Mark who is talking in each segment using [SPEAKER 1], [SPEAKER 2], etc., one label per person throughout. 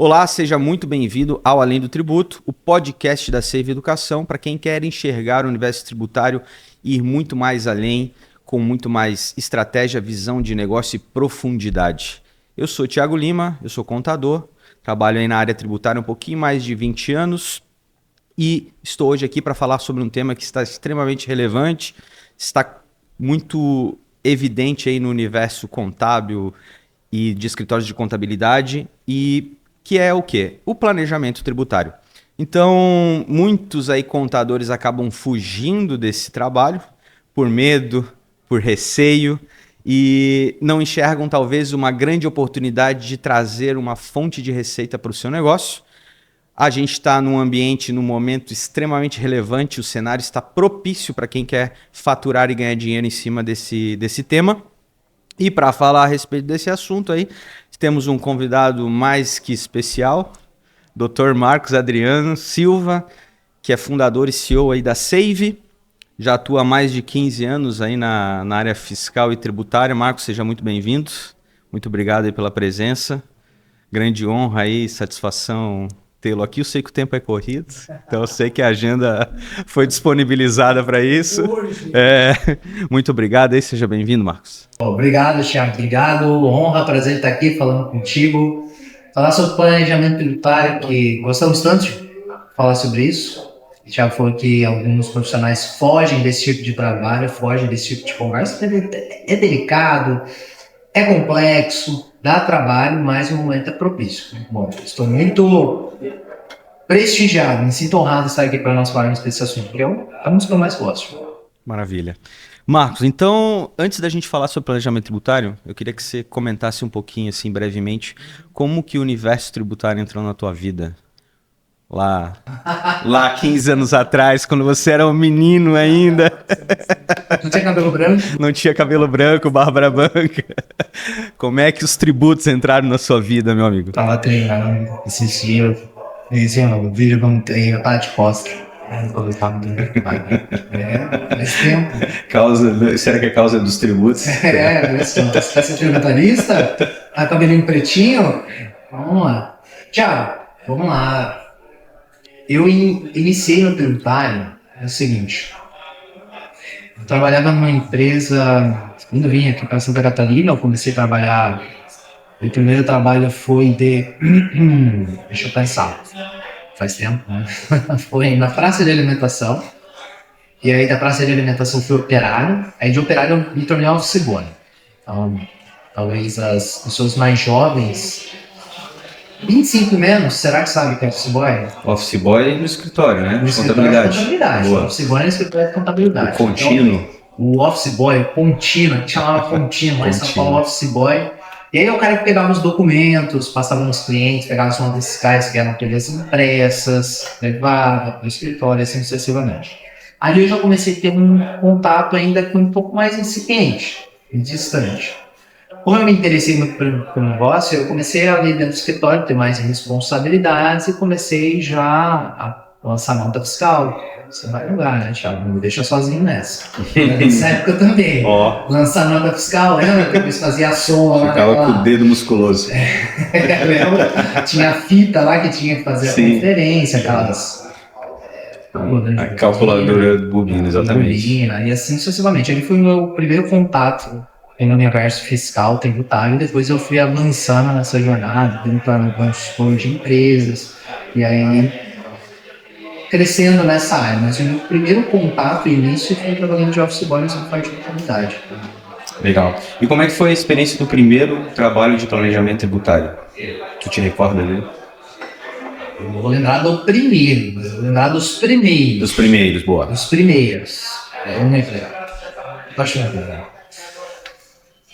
[SPEAKER 1] Olá, seja muito bem-vindo ao Além do Tributo, o podcast da Save Educação, para quem quer enxergar o universo tributário e ir muito mais além, com muito mais estratégia, visão de negócio e profundidade. Eu sou Thiago Lima, eu sou contador, trabalho aí na área tributária há um pouquinho mais de 20 anos e estou hoje aqui para falar sobre um tema que está extremamente relevante, está muito evidente aí no universo contábil e de escritórios de contabilidade e que é o quê? O planejamento tributário. Então, muitos aí contadores acabam fugindo desse trabalho por medo, por receio e não enxergam talvez uma grande oportunidade de trazer uma fonte de receita para o seu negócio. A gente está num ambiente, num momento extremamente relevante, o cenário está propício para quem quer faturar e ganhar dinheiro em cima desse tema. E para falar a respeito desse assunto aí, temos um convidado mais que especial, Dr. Marcos Adriano Silva, que é fundador e CEO aí da Save, já atua há mais de 15 anos aí na área fiscal e tributária. Marcos, seja muito bem-vindo. Muito obrigado aí pela presença. Grande honra aí, satisfação tê-lo aqui. Eu sei que o tempo é corrido, então eu sei que a agenda foi disponibilizada para isso. Muito obrigado aí, seja bem-vindo, Marcos.
[SPEAKER 2] Obrigado, Thiago. Obrigado. Honra, prazer estar aqui falando contigo. Falar sobre planejamento tributário, que gostamos tanto de falar sobre isso. O Thiago falou que alguns profissionais fogem desse tipo de trabalho, fogem desse tipo de conversa. É delicado, é complexo, dá trabalho, mas o momento é propício. Bom, estou muito prestigiado, me sinto honrado de estar aqui para nós falarmos desse assunto, que é um dos que eu mais gosto.
[SPEAKER 1] Maravilha. Marcos, então, antes da gente falar sobre planejamento tributário, eu queria que você comentasse um pouquinho, assim, brevemente, como que o universo tributário entrou na tua vida? Lá 15 anos atrás, quando você era um menino ainda.
[SPEAKER 2] Não tinha cabelo branco?
[SPEAKER 1] Não tinha cabelo branco, barba branca. Como é que os tributos entraram na sua vida, meu amigo?
[SPEAKER 2] Tava treinando esses dias. Esse ano, o vídeo que eu não tenho, tá de costa. Faz tempo.
[SPEAKER 1] Será que é causa dos tributos?
[SPEAKER 2] Você quer ser tributarista? Tá cabelinho pretinho? Vamos lá. Tchau, vamos lá. Eu iniciei no tributário, é o seguinte. Eu trabalhava numa empresa, quando eu vim aqui para Santa Catarina, eu comecei a trabalhar. O primeiro trabalho foi deixa eu pensar. Faz tempo, né? Foi na praça de alimentação. E aí da praça de alimentação fui operário. Aí de operário eu me tornei office boy. Então, talvez as pessoas mais jovens, 25 menos, será que sabe o que é office boy?
[SPEAKER 1] Office boy no escritório, né?
[SPEAKER 2] No escritório de contabilidade. O office boy no escritório de contabilidade.
[SPEAKER 1] O contínuo.
[SPEAKER 2] Então, o office boy, o contínuo, que chamava contínuo, mas São Paulo office boy. E aí é o cara que pegava os documentos, passava nos clientes, pegava as notas fiscais que eram aquelas impressas, levava para o escritório, assim sucessivamente. Ali eu já comecei a ter um contato ainda com um pouco mais incipiente, distante. Como eu me interessei muito pelo negócio, eu comecei a vir dentro do escritório, ter mais responsabilidades e comecei já a lançar nota fiscal. Você vai lugar, né, Thiago? Não me deixa sozinho nessa. Nessa época também. Lançar nota fiscal, lembra? Depois fazia a soma.
[SPEAKER 1] Ficava com o dedo musculoso.
[SPEAKER 2] Lembra? Tinha a fita lá que tinha que fazer a conferência, aquelas...
[SPEAKER 1] A calculadora de bobina, exatamente.
[SPEAKER 2] Bobina, e assim sucessivamente. Ele foi o meu primeiro contato no universo fiscal, tributário, e depois eu fui avançando nessa jornada, dentro para consultor de empresas, e aí crescendo nessa área. Mas o meu primeiro contato e início foi trabalhando de office boy nessa parte de contabilidade.
[SPEAKER 1] Legal. E como é que foi a experiência do primeiro trabalho de planejamento tributário? Tu te recorda dele?
[SPEAKER 2] Eu vou lembrar do primeiro, vou lembrar dos primeiros.
[SPEAKER 1] Dos primeiros, boa.
[SPEAKER 2] Dos primeiros. Vamos lembrar. Acho que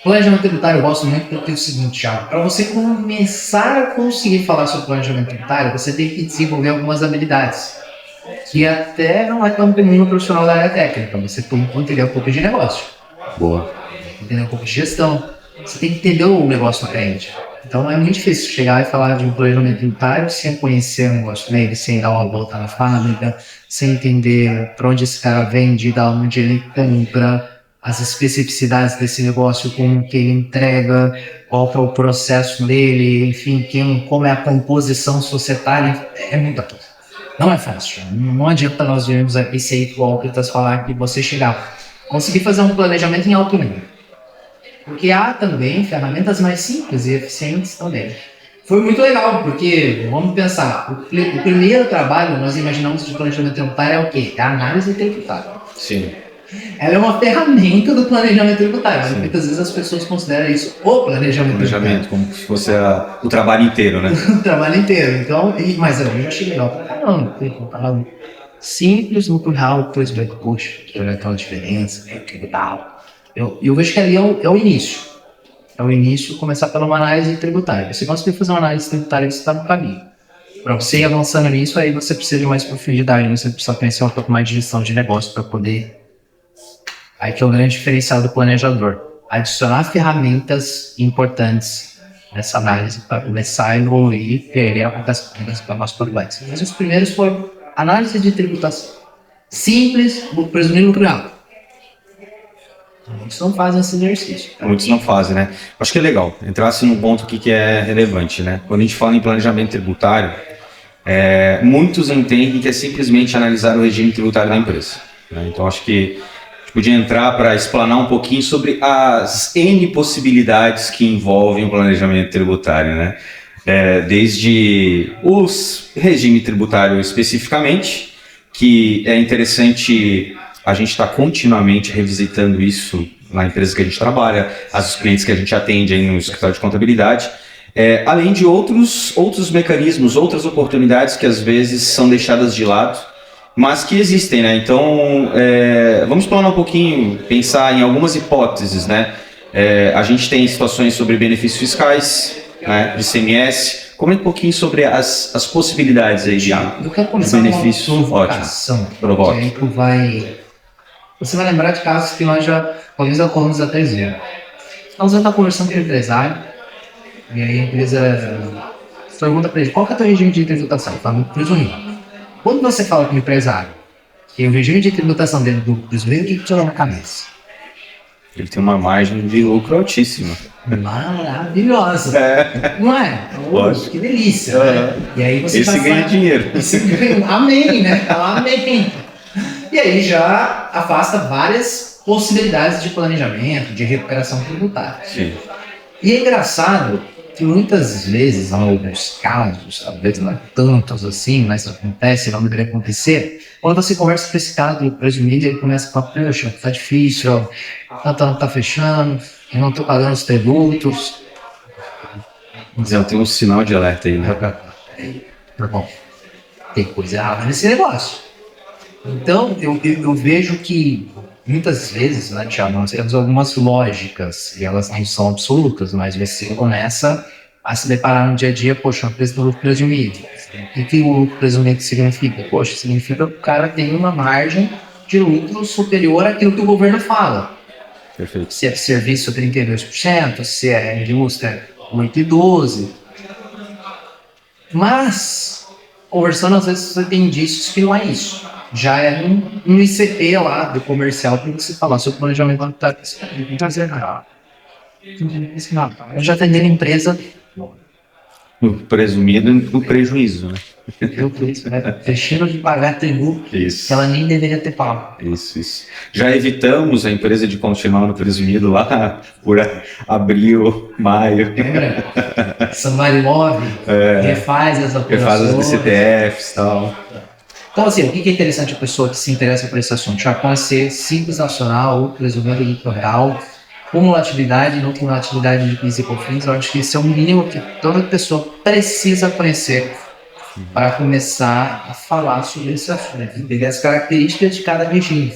[SPEAKER 2] planejamento tributário eu gosto muito porque é o seguinte, Thiago, para você começar a conseguir falar sobre planejamento tributário, você tem que desenvolver algumas habilidades, que até não é tão comum no profissional da área técnica. Você tem que entender um pouco de negócio.
[SPEAKER 1] Boa.
[SPEAKER 2] Entender um pouco de gestão. Você tem que entender o negócio do cliente. Então é muito difícil chegar e falar de um planejamento tributário sem conhecer o negócio dele, sem dar uma volta na fábrica, sem entender para onde esse cara vende, da onde ele compra, as especificidades desse negócio, como que ele entrega, qual que é o processo dele, enfim, como é a composição societária, é muita coisa. Não é fácil. Não adianta nós vermos esse aí hipócritas falar que você chegar, conseguir fazer um planejamento em alto nível. Porque há também ferramentas mais simples e eficientes também. Foi muito legal, porque, vamos pensar, o primeiro trabalho nós imaginamos de planejamento tributário é o quê? É a análise tributária.
[SPEAKER 1] Sim.
[SPEAKER 2] Ela é uma ferramenta do planejamento tributário. Sim. Muitas vezes as pessoas consideram isso o planejamento tributário.
[SPEAKER 1] Como se fosse o trabalho inteiro, né?
[SPEAKER 2] O trabalho inteiro. Então, mas eu já achei legal pra caramba. Simples, no real, depois vai, poxa, que olha aquela diferença, que tal. Eu vejo que ali é o início. É o início, começar pela uma análise tributária. Você conseguir fazer uma análise tributária, você está no caminho. Para você ir avançando nisso, aí você precisa de mais profundidade, você precisa conhecer um pouco mais de gestão de negócio para poder... Aí que é o grande diferencial do planejador. Adicionar ferramentas importantes nessa análise para começar a evoluir e ele acontece para nós problemas. Mas os primeiros foram análise de tributação. Simples, presumindo lucro real. Muitos não fazem esse exercício.
[SPEAKER 1] Muitos não fazem, né? Acho que é legal entrar-se num ponto aqui que é relevante, né? Quando a gente fala em planejamento tributário, muitos entendem que é simplesmente analisar o regime tributário da empresa, né? Então acho que a gente podia entrar para explanar um pouquinho sobre as N possibilidades que envolvem o planejamento tributário, né? Desde o regime tributário especificamente, que é interessante a gente está continuamente revisitando isso na empresa que a gente trabalha, os clientes que a gente atende aí no escritório de contabilidade, além de outros mecanismos, outras oportunidades que às vezes são deixadas de lado, mas que existem, né? Então, vamos explanar um pouquinho, pensar em algumas hipóteses, né? A gente tem situações sobre benefícios fiscais, né, de ICMS. Comente um pouquinho sobre as possibilidades aí de benefícios.
[SPEAKER 2] Ótimo. Você vai lembrar de casos que nós já ocorremos até dizer. Então você está conversando com o empresário, e aí a empresa pergunta para ele, qual que é o teu regime de tributação? Fala, presumido. Quando você fala com o empresário que o regime de tributação dele do presumido, o que te dá na cabeça?
[SPEAKER 1] Ele tem uma margem de lucro altíssima.
[SPEAKER 2] Maravilhosa. Não é? Que delícia. Né? E aí você
[SPEAKER 1] esse ganha dinheiro.
[SPEAKER 2] Amém, né? Amém. E aí já afasta várias possibilidades de planejamento, de recuperação tributária.
[SPEAKER 1] Sim.
[SPEAKER 2] E é engraçado que muitas vezes, em alguns casos, talvez não é tantos assim, mas acontece, não deveria acontecer, quando você conversa com esse cara do presumido, ele começa a falar, poxa, tá difícil, não tá fechando, eu não tô pagando os tributos.
[SPEAKER 1] Tem um sinal de alerta aí, né?
[SPEAKER 2] Tá bom. Tem coisa errada nesse negócio. Então, eu vejo que muitas vezes, né, Thiago, nós temos algumas lógicas, e elas não são absolutas, mas você começa a se deparar no dia a dia, poxa, o preço do lucro presumido. O que o lucro presumido significa? Poxa, significa que o cara tem uma margem de lucro superior àquilo que o governo fala.
[SPEAKER 1] Perfeito.
[SPEAKER 2] Se é serviço 32%, se é indústria 8,12%. Mas, conversando, às vezes você tem indícios que não é isso. Já é um ICP lá do comercial para você falar sobre planejamento tributário. Eu já atendi a empresa.
[SPEAKER 1] O presumido do prejuízo, né?
[SPEAKER 2] Deixando de pagar tributo que ela nem deveria ter pago.
[SPEAKER 1] Isso. Já evitamos a empresa de continuar no presumido lá por abril, maio.
[SPEAKER 2] Lembra? Samário Move refaz as operações.
[SPEAKER 1] Refaz as DCTFs e tal.
[SPEAKER 2] Então, assim, o que é interessante a pessoa que se interessa por esse assunto? Já conhecer Simples Nacional, presumido lucro real, cumulatividade e não cumulatividade de PIS e COFINS. Eu acho que esse é o mínimo que toda pessoa precisa conhecer para começar a falar sobre esse assunto, entender as características de cada regime.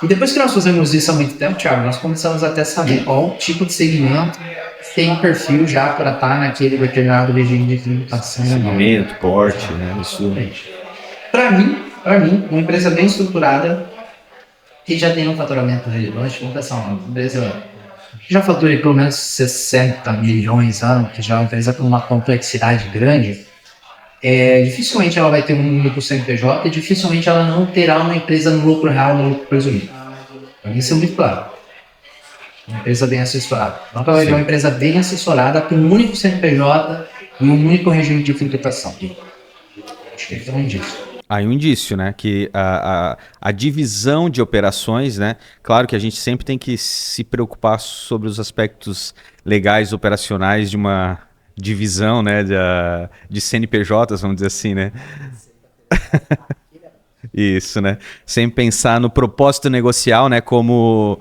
[SPEAKER 2] E depois que nós fazemos isso há muito tempo, Thiago, nós começamos até a saber qual tipo de segmento tem perfil já para estar naquele determinado regime de tributação.
[SPEAKER 1] Segmento, porte, né? Isso.
[SPEAKER 2] Para mim, uma empresa bem estruturada, que já tem um faturamento relevante, vamos pensar, uma empresa que já fatura pelo menos 60 milhões ano, que já é uma empresa com uma complexidade grande, dificilmente ela vai ter um único CNPJ e dificilmente ela não terá uma empresa no lucro real, no lucro presumido. Isso é muito claro. Uma empresa bem assessorada. Nós vamos uma empresa bem assessorada com um único CNPJ e um único regime de tributação. Acho que é um indício.
[SPEAKER 1] Aí um indício, né? Que a divisão de operações, né? Claro que a gente sempre tem que se preocupar sobre os aspectos legais, operacionais de uma divisão, né? De CNPJs, vamos dizer assim, né? Isso, né? Sem pensar no propósito negocial, né? Como...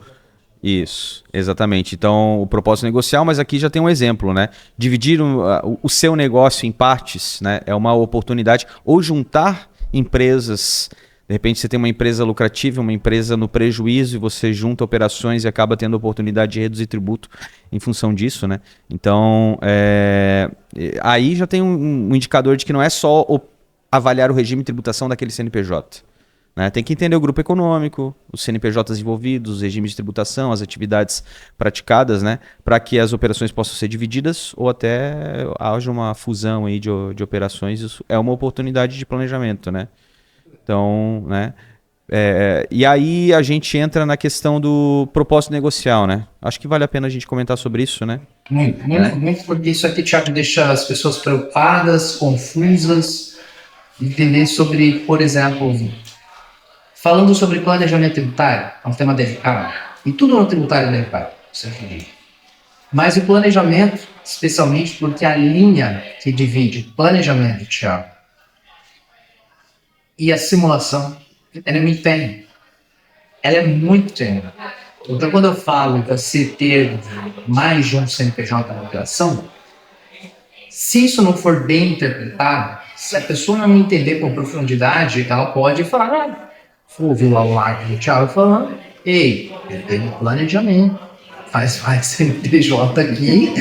[SPEAKER 1] Isso, exatamente. Então, o propósito negocial, mas aqui já tem um exemplo, né? Dividir o seu negócio em partes, né? É uma oportunidade. Ou juntar empresas. De repente, você tem uma empresa lucrativa, uma empresa no prejuízo, e você junta operações e acaba tendo a oportunidade de reduzir tributo em função disso, né? Então, aí já tem um indicador de que não é só avaliar o regime de tributação daquele CNPJ. Né? Tem que entender o grupo econômico, os CNPJs envolvidos, os regimes de tributação, as atividades praticadas, né? Para que as operações possam ser divididas ou até haja uma fusão aí de operações. Isso é uma oportunidade de planejamento, né? Então, né? E aí a gente entra na questão do propósito negocial, né? Acho que vale a pena a gente comentar sobre isso, né?
[SPEAKER 2] Muito, porque isso aqui, Thiago, deixa as pessoas preocupadas, confusas, entender sobre, por exemplo... Falando sobre planejamento tributário, é um tema delicado. E tudo no tributário é delicado, sempre. Mas o planejamento, especialmente porque a linha que divide planejamento, Thiago, e a simulação, ela é muito tênue. Ela é muito tênue. Então, quando eu falo de você ter mais de um CNPJ na operação, se isso não for bem interpretado, se a pessoa não entender com profundidade, ela pode falar... Ouvi lá o Marco do Thiago falando, ei, eu tenho planejamento, faz CNPJ aqui,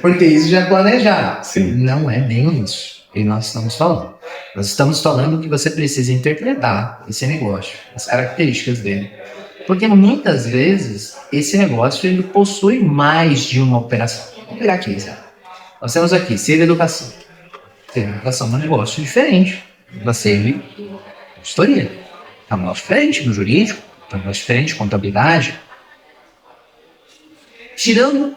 [SPEAKER 2] porque isso já é planejado.
[SPEAKER 3] Sim.
[SPEAKER 2] Não é bem isso que nós estamos falando. Nós estamos falando que você precisa interpretar esse negócio, as características dele. Porque muitas vezes esse negócio ele possui mais de uma operação. Vamos pegar aqui, exemplo. Nós temos aqui Save Educação. Save Educação é um negócio diferente da Save Consultoria. É um negócio diferente no jurídico, é um negócio diferente contabilidade. Tirando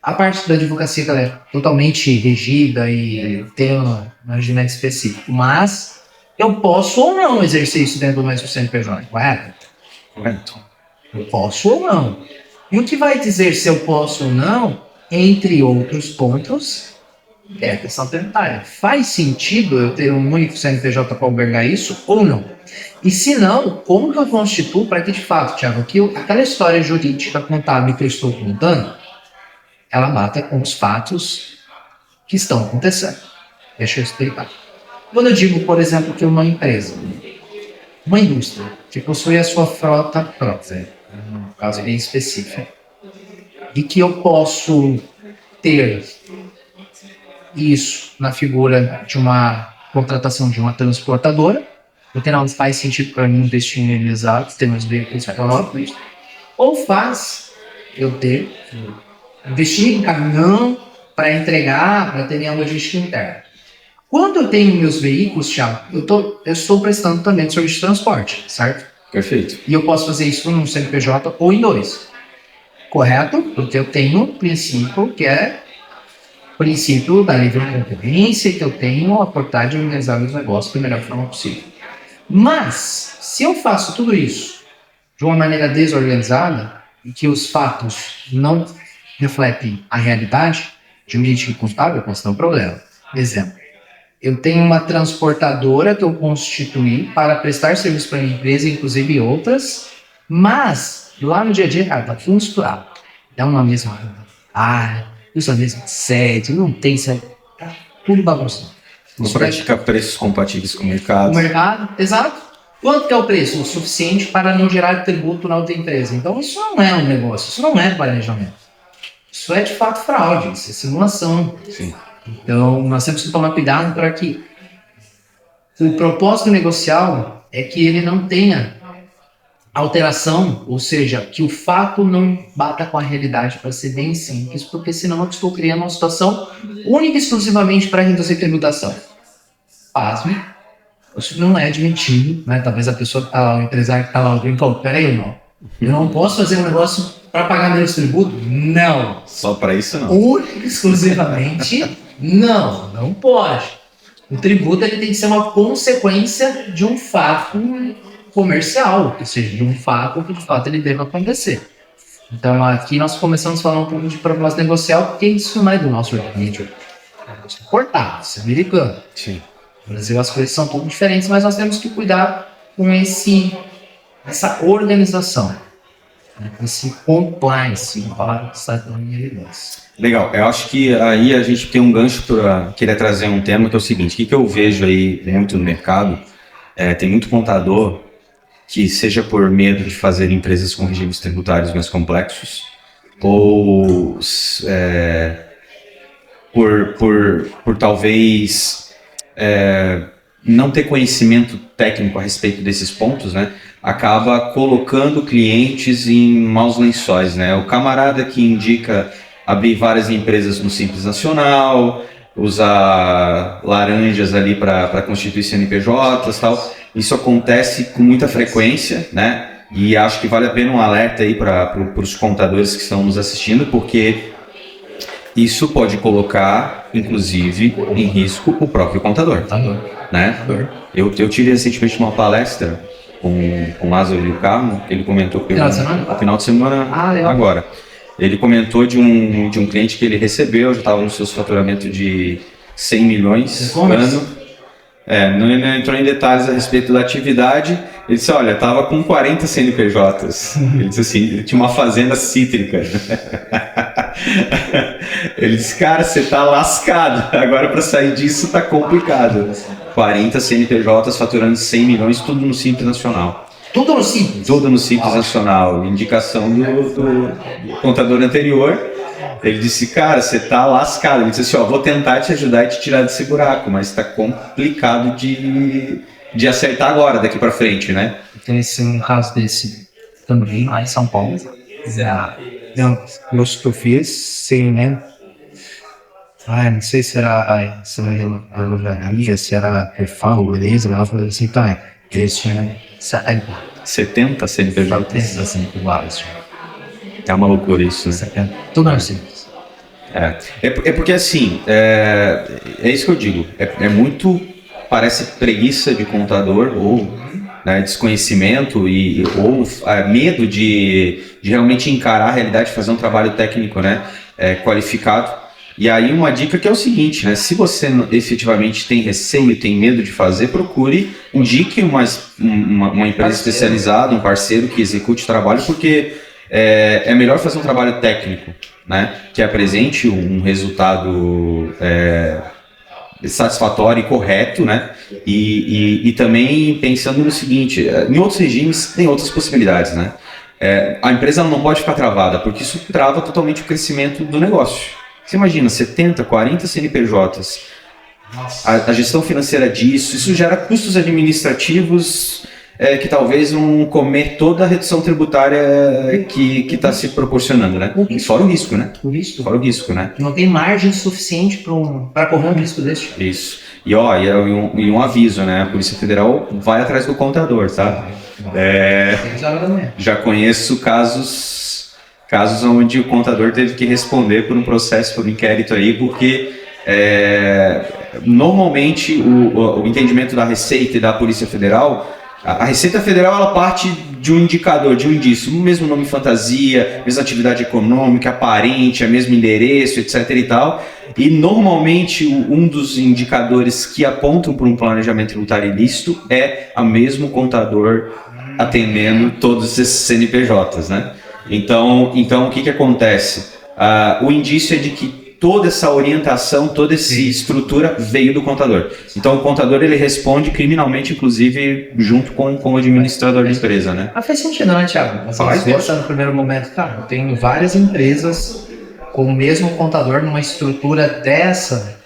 [SPEAKER 2] a parte da advocacia, que ela é totalmente regida e tem um regimento específico, mas eu posso ou não exercer isso dentro do mesmo CNPJ, correto?
[SPEAKER 3] Correto.
[SPEAKER 2] Eu posso ou não. E o que vai dizer se eu posso ou não, entre outros pontos, é a questão tributária. Faz sentido eu ter um único CNPJ para albergar isso ou não? E se não, como que eu constituo para que de fato, Thiago, que aquela história jurídica contábil que eu estou contando, ela bata com os fatos que estão acontecendo. Deixa eu explicar. Quando eu digo, por exemplo, que uma empresa, uma indústria, que possui a sua frota própria, um caso bem específico, e que eu posso ter isso na figura de uma contratação de uma transportadora, porque não faz sentido para mim investir em realizados, ter meus veículos próprios, ou faz eu ter investir em caminhão para entregar, para ter minha logística interna. Quando eu tenho meus veículos, Thiago, eu estou prestando também serviço de transporte, certo?
[SPEAKER 3] Perfeito.
[SPEAKER 2] E eu posso fazer isso num CNPJ ou em dois. Correto? Porque eu tenho um princípio que é o princípio da livre concorrência, que eu tenho a oportunidade de organizar meus negócios da melhor forma possível. Mas, se eu faço tudo isso de uma maneira desorganizada, e que os fatos não refletem a realidade, jurídica e contábil, eu posso ter um problema. Exemplo, eu tenho uma transportadora que eu constituí para prestar serviço para a empresa, inclusive outras, mas lá no dia a dia, cara, tá tudo misturado. É uma mesma área, usa a mesma sede, não tem sede, tá tudo bagunçado.
[SPEAKER 3] Não pratica preços compatíveis com o mercado.
[SPEAKER 2] O mercado, exato. Quanto que é o preço? O suficiente para não gerar tributo na outra empresa. Então isso não é um negócio, isso não é planejamento. Isso é de fato fraude, isso é simulação.
[SPEAKER 3] Sim.
[SPEAKER 2] Então nós temos que tomar cuidado para que o propósito negocial é que ele não tenha alteração, ou seja, que o fato não bata com a realidade, para ser bem simples, porque senão eu estou criando uma situação única e exclusivamente para reduzir tributação. Pasme, isso não é admitido, né? Talvez a pessoa que está lá, o empresário que está lá, alguém fala, peraí, eu não posso fazer um negócio Para pagar menos tributo? Não.
[SPEAKER 3] Só para isso não.
[SPEAKER 2] Única e exclusivamente, não pode. O tributo ele tem que ser uma consequência de um fato comercial, ou seja, de um fato que de fato ele deve acontecer. Então aqui nós começamos a falar um pouco de proposta negocial, porque isso não é do nosso ordenamento. É importado, isso é americano.
[SPEAKER 1] Sim.
[SPEAKER 2] No Brasil as coisas são um pouco diferentes, mas nós temos que cuidar com essa organização, né? Esse compliance, para
[SPEAKER 1] Legal, eu acho que aí a gente tem um gancho para querer trazer um tema que é o seguinte: o que eu vejo aí muito no mercado, tem muito contador que, seja por medo de fazer empresas com regimes tributários mais complexos, ou por talvez não ter conhecimento técnico a respeito desses pontos, né, acaba colocando clientes em maus lençóis, né? O camarada que indica abrir várias empresas no Simples Nacional, usar laranjas ali para constituir CNPJs e tal. Isso acontece com muita frequência, né? E acho que vale a pena um alerta aí para os contadores que estão nos assistindo, porque isso pode colocar, inclusive, em risco o próprio contador, né? Eu tive recentemente uma palestra com o Lázaro e o Carmo, ele comentou que no final de semana agora. Ele comentou de um cliente que ele recebeu, já estava no seu faturamento de 100 milhões ano. Não entrou em detalhes a respeito da atividade. Ele disse, olha, estava com 40 CNPJs. Ele disse assim, ele tinha uma fazenda cítrica. Ele disse, cara, você tá lascado. Agora para sair disso tá complicado. 40 CNPJs faturando 100 milhões, tudo no Simples Nacional.
[SPEAKER 2] Tudo no Simples?
[SPEAKER 1] Tudo no Simples Nacional. Indicação do contador anterior. Ele disse, cara, você tá lascado. Ele disse assim, vou tentar te ajudar e te tirar desse buraco, mas tá complicado de acertar agora, daqui pra frente, né?
[SPEAKER 2] Tem um caso desse também, lá em São Paulo. Eu fiz, sim, né? Não sei se era a alvenaria, se era refal, beleza, ela falou assim, tá, eles tinham
[SPEAKER 1] 70 CNPJs.
[SPEAKER 2] Assim, iguais.
[SPEAKER 1] É uma loucura isso, né?
[SPEAKER 2] Tudo é simples.
[SPEAKER 1] É porque assim, é isso que eu digo, muito, parece preguiça de contador ou desconhecimento ou medo de realmente encarar a realidade, fazer um trabalho técnico, né, qualificado. E aí uma dica que é o seguinte, né, se você efetivamente tem receio, tem medo de fazer, indique uma empresa especializada, um parceiro que execute o trabalho, porque é melhor fazer um trabalho técnico, né, que apresente um resultado satisfatório e correto, né, e também pensando no seguinte, em outros regimes tem outras possibilidades, né, a empresa não pode ficar travada, porque isso trava totalmente o crescimento do negócio. Você imagina, 70, 40 CNPJs, a gestão financeira disso, isso gera custos administrativos que talvez vão comer toda a redução tributária que está se proporcionando, né? E fora o risco, né? Fora o risco, né?
[SPEAKER 2] Não tem margem suficiente para correr um risco desse.
[SPEAKER 1] Isso. E um aviso, né? A Polícia Federal vai atrás do contador, tá? Já conheço casos onde o contador teve que responder por um processo, por um inquérito aí, porque normalmente o entendimento da Receita e da Polícia Federal, a Receita Federal ela parte de um indicador, de um indício, o mesmo nome fantasia, mesma atividade econômica, aparente, mesmo endereço, etc. e tal. E normalmente um dos indicadores que apontam para um planejamento tributário ilícito é o mesmo contador atendendo todos esses CNPJs, né? Então o que acontece? O indício é de que toda essa orientação, toda essa estrutura veio do contador. Então o contador ele responde criminalmente, inclusive, junto com o administrador da empresa, né?
[SPEAKER 2] Faz sentido, né, Thiago? No primeiro momento, cara, eu tenho várias empresas com o mesmo contador numa estrutura dessa,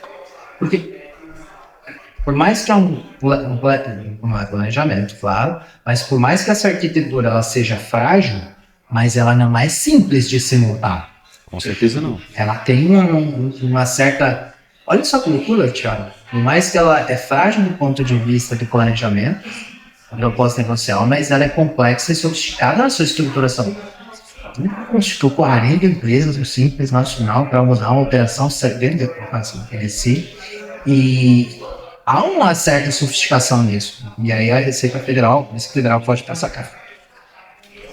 [SPEAKER 2] porque por mais que é um planejamento, claro, mas por mais que essa arquitetura ela seja frágil, mas ela não é simples de se montar.
[SPEAKER 1] Com certeza não.
[SPEAKER 2] Ela tem uma certa... Olha só que loucura, Thiago. Por mais que ela é frágil do ponto de vista do planejamento, do propósito negocial, mas ela é complexa e sofisticada na sua estruturação. constituiu 40 empresas do Simples Nacional para usar uma operação 70 assim, e há uma certa sofisticação nisso. E aí a Receita Federal pode pensar, cara,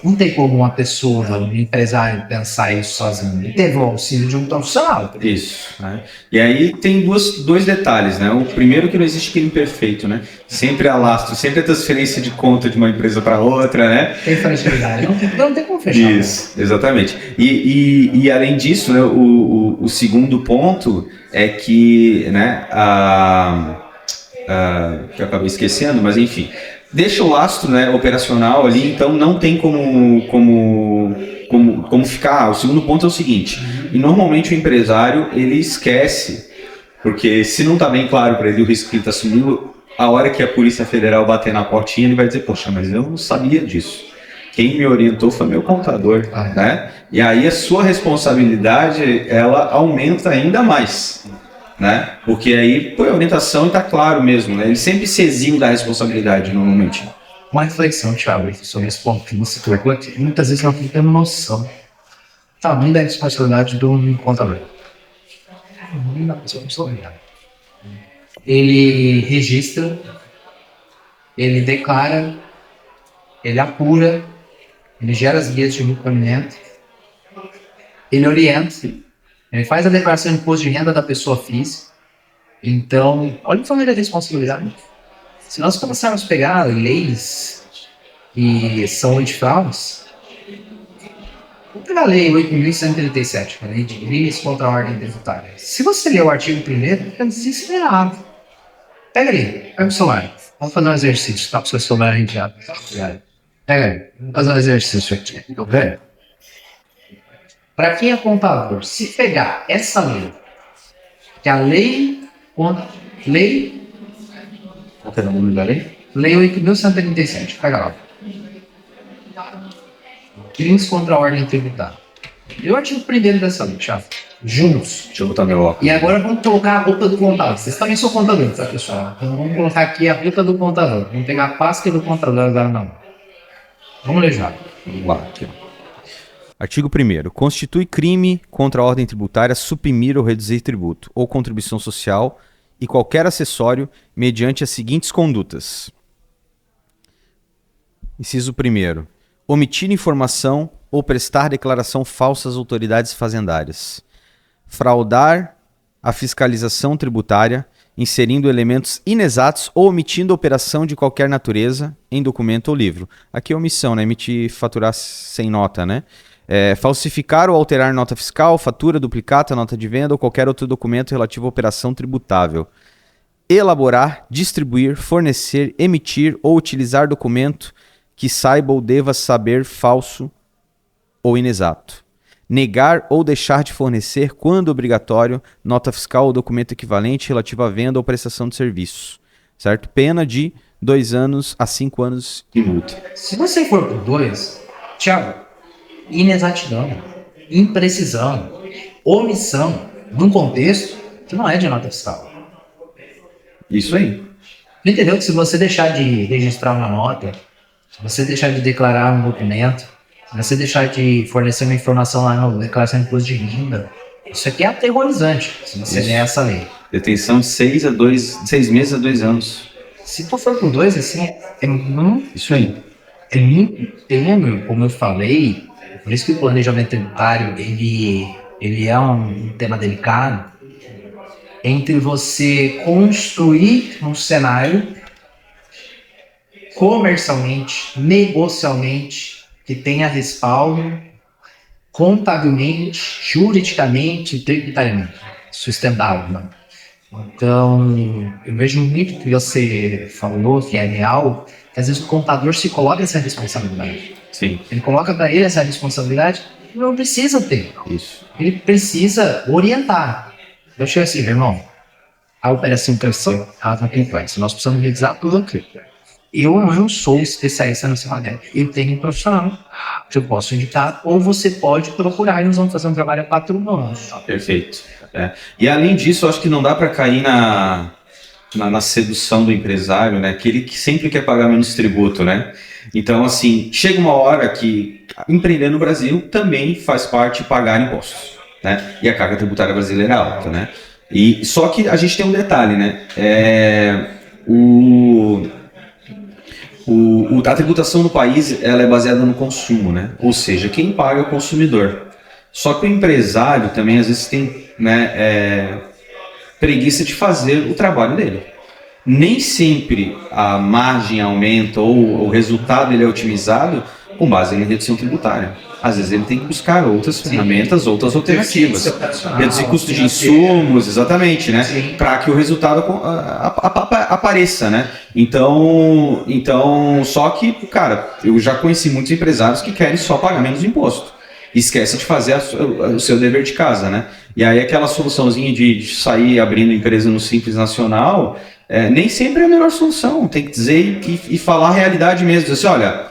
[SPEAKER 2] não tem como uma pessoa, um empresário, pensar isso sozinho. Ele teve o auxílio de um profissional.
[SPEAKER 1] Isso. Né? E aí tem dois detalhes, né? O primeiro que não existe crime perfeito, né? Sempre há lastro, sempre a transferência de conta de uma empresa para outra, né?
[SPEAKER 2] Tem fragilidade. Não tem como fechar.
[SPEAKER 1] Isso, exatamente. E além disso, né, o segundo ponto é que, né, que eu acabei esquecendo, mas enfim, deixa o lastro, né, operacional ali, então não tem como ficar. O segundo ponto é o seguinte, e normalmente o empresário, ele esquece, porque se não está bem claro para ele o risco que ele está assumindo, a hora que a Polícia Federal bater na portinha, ele vai dizer, poxa, mas eu não sabia disso. Quem me orientou foi meu contador, né? E aí a sua responsabilidade, ela aumenta ainda mais, né? Porque aí, a orientação está claro mesmo, né? Ele sempre se exime da responsabilidade, normalmente.
[SPEAKER 2] Uma reflexão, Thiago, sobre esse ponto que você colocou, que muitas vezes não tem noção do tamanho da responsabilidade do contador. Ele registra, ele declara, ele apura, ele gera as guias de encaminhamento, ele orienta, ele faz a declaração de imposto de renda da pessoa física. Então, olha o tamanho da responsabilidade. Se nós começarmos a pegar leis que são antifraudes, vamos pegar a lei 8.137, a lei de crimes contra a ordem tributária. Se você ler o artigo 1º, é desesperado. Pega ali, pega o celular. Vamos fazer um exercício, tá? Para o seu celular arranjado. Pega aí, vamos fazer um exercício aqui. Para quem é contador, se pegar essa lei, que é a lei... Qual é o nome da lei? Lei 8.137, pega lá. Crimes contra a ordem tributária. E o artigo 1º dessa lei, Thiago? Juntos.
[SPEAKER 1] Deixa eu botar meu óculos.
[SPEAKER 2] E agora vamos colocar a roupa do contador. Vocês também são contadores, tá, pessoal? Então vamos colocar aqui a roupa do contador. Vamos pegar a pasta do contador agora, não. Vamos ler já.
[SPEAKER 1] Vamos lá, aqui. Artigo 1º. Constitui crime contra a ordem tributária suprimir ou reduzir tributo ou contribuição social e qualquer acessório mediante as seguintes condutas. Inciso 1º. Omitir informação ou prestar declaração falsa às autoridades fazendárias. Fraudar a fiscalização tributária, inserindo elementos inexatos ou omitindo operação de qualquer natureza em documento ou livro. Aqui é omissão, né? Emitir, faturar sem nota, né? Falsificar ou alterar nota fiscal, fatura, duplicata, nota de venda ou qualquer outro documento relativo à operação tributável. Elaborar, distribuir, fornecer, emitir ou utilizar documento que saiba ou deva saber falso ou inexato. Negar ou deixar de fornecer, quando obrigatório, nota fiscal ou documento equivalente relativo à venda ou prestação de serviço. Certo? Pena de 2 anos a 5 anos de multa.
[SPEAKER 2] Se você for por 2, Thiago, inexatidão, imprecisão, omissão, num contexto que não é de nota fiscal.
[SPEAKER 1] Isso aí.
[SPEAKER 2] Entendeu que se você deixar de registrar uma nota, se você deixar de declarar um documento, se você deixar de fornecer uma informação lá na declaração de imposto de renda, isso aqui é aterrorizante, se você ler essa lei.
[SPEAKER 1] Detenção de 6 meses a 2 anos.
[SPEAKER 2] Se tu for por 2, assim, é muito...
[SPEAKER 1] Isso aí.
[SPEAKER 2] É muito tênue, como eu falei, por isso que o planejamento tributário, ele é um tema delicado, entre você construir um cenário comercialmente, negocialmente, que tenha respaldo, contabilmente, juridicamente, tributariamente, sustentável. Né? Então, eu vejo muito que você falou que é real, que às vezes o contador se coloca essa responsabilidade.
[SPEAKER 1] Sim.
[SPEAKER 2] Ele coloca para ele essa responsabilidade e não precisa ter.
[SPEAKER 1] Isso.
[SPEAKER 2] Ele precisa orientar. Eu chego assim, meu irmão, a operação cresceu, ela não tem influência. Nós precisamos revisar tudo aqui. Eu não sou especialista nessa matéria. Eu tenho um profissional que eu posso indicar, ou você pode procurar e nós vamos fazer um trabalho a 4 mãos.
[SPEAKER 1] Perfeito. E além disso, eu acho que não dá para cair na sedução do empresário, né? Que ele sempre quer pagar menos tributo, né? Então, assim, chega uma hora que empreender no Brasil também faz parte de pagar impostos, né? E a carga tributária brasileira é alta, né? E, só que a gente tem um detalhe, né? A tributação no país ela é baseada no consumo, né? Ou seja, quem paga é o consumidor. Só que o empresário também às vezes tem, né, preguiça de fazer o trabalho dele. Nem sempre a margem aumenta ou o resultado ele é otimizado com base em redução tributária. Às vezes ele tem que buscar outras ferramentas, outras alternativas. Reduzir custo de insumos, exatamente, né? Para que o resultado apareça, né? Então, só que, cara, eu já conheci muitos empresários que querem só pagar menos imposto. Esquece de fazer o seu dever de casa, né? E aí aquela soluçãozinha de sair abrindo empresa no Simples Nacional, nem sempre é a melhor solução. Tem que dizer e falar a realidade mesmo. Dizer assim, olha,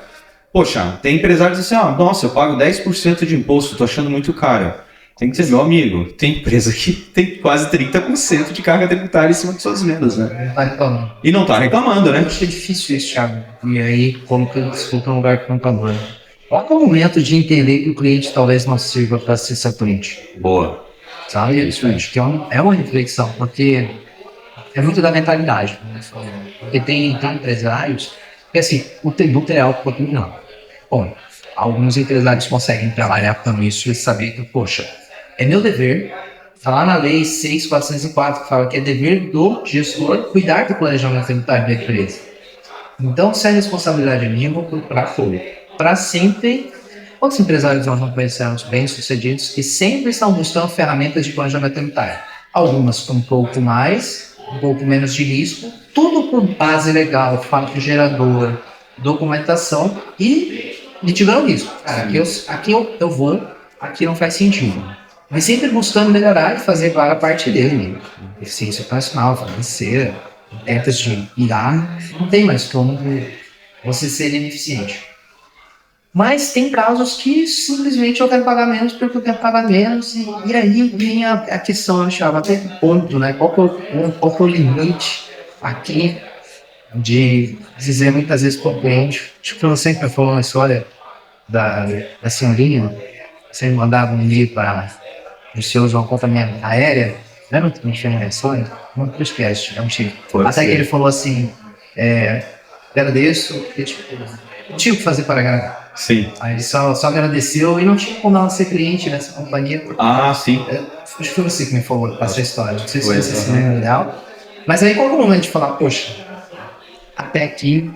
[SPEAKER 1] poxa, tem empresários que dizem assim, nossa, eu pago 10% de imposto, tô achando muito caro. Tem que dizer, meu amigo, tem empresa que tem quase 30% de carga tributária em cima de suas vendas, né?
[SPEAKER 2] Não tá reclamando.
[SPEAKER 1] E não tá reclamando, né?
[SPEAKER 2] Eu acho que é difícil isso, Thiago. E aí, como que eu discuto um lugar contador? Qual é o momento de entender que o cliente talvez não sirva para ser seu cliente?
[SPEAKER 1] Boa.
[SPEAKER 2] Sabe? Isso acho que é uma reflexão, porque é muito da mentalidade. Né? Porque tem empresários que, assim, o tributo é algo não. Bom, alguns empresários conseguem trabalhar com isso e saber que, poxa, é meu dever. Está lá na lei 6.404 que fala que é dever do gestor cuidar do planejamento tributário da empresa. Então, se a responsabilidade é minha, eu vou procurar folha. Para sempre, outros empresários nós não conhecemos bem-sucedidos que sempre estão buscando ferramentas de planejamento tributário. Algumas com um pouco mais, um pouco menos de risco, tudo por base legal, fato gerador, documentação e mitigar o risco. Cara, aqui eu vou, aqui não faz sentido. Mas sempre buscando melhorar e fazer a parte dele. Eficiência operacional, financeira, metas de irá, não tem mais como você ser ineficiente. Mas tem casos que simplesmente eu quero pagar menos porque eu quero pagar menos e aí vem a questão, eu achava, até que ponto, né? Qual que é o limite aqui de dizer muitas vezes para o cliente, acho que você sempre falou uma história da senhorinha, você mandava um e-mail para o seu usar uma companhia aérea, lembra que me chama a história? Não podcast, é um tipo. Até que ele falou assim, agradeço, porque tipo, não tinha o que fazer para agradar.
[SPEAKER 1] Sim.
[SPEAKER 2] Aí ele só agradeceu e não tinha como ela ser cliente nessa companhia.
[SPEAKER 1] Sim.
[SPEAKER 2] Acho que foi você que me falou essa história. Não sei se você se lembra legal. Mas aí qual é o momento de falar, poxa, até aqui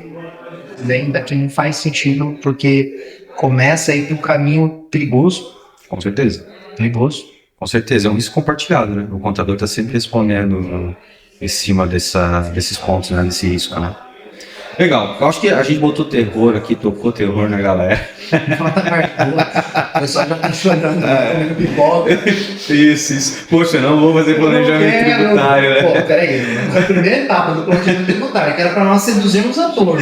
[SPEAKER 2] ainda que não faz sentido, porque começa a ir para um caminho perigoso.
[SPEAKER 1] Com certeza.
[SPEAKER 2] Perigoso.
[SPEAKER 1] Com certeza, é um risco compartilhado, né? O contador está sempre respondendo em cima desses pontos, né? Desse risco, né? Legal, eu acho que a gente botou terror aqui, tocou terror na galera.
[SPEAKER 2] O pessoal já tá chorando, comendo pipoca.
[SPEAKER 1] Isso. Poxa, não vou fazer planejamento tributário, né?
[SPEAKER 2] Pô, peraí. A primeira etapa do planejamento tributário, que era para nós seduzirmos a turma.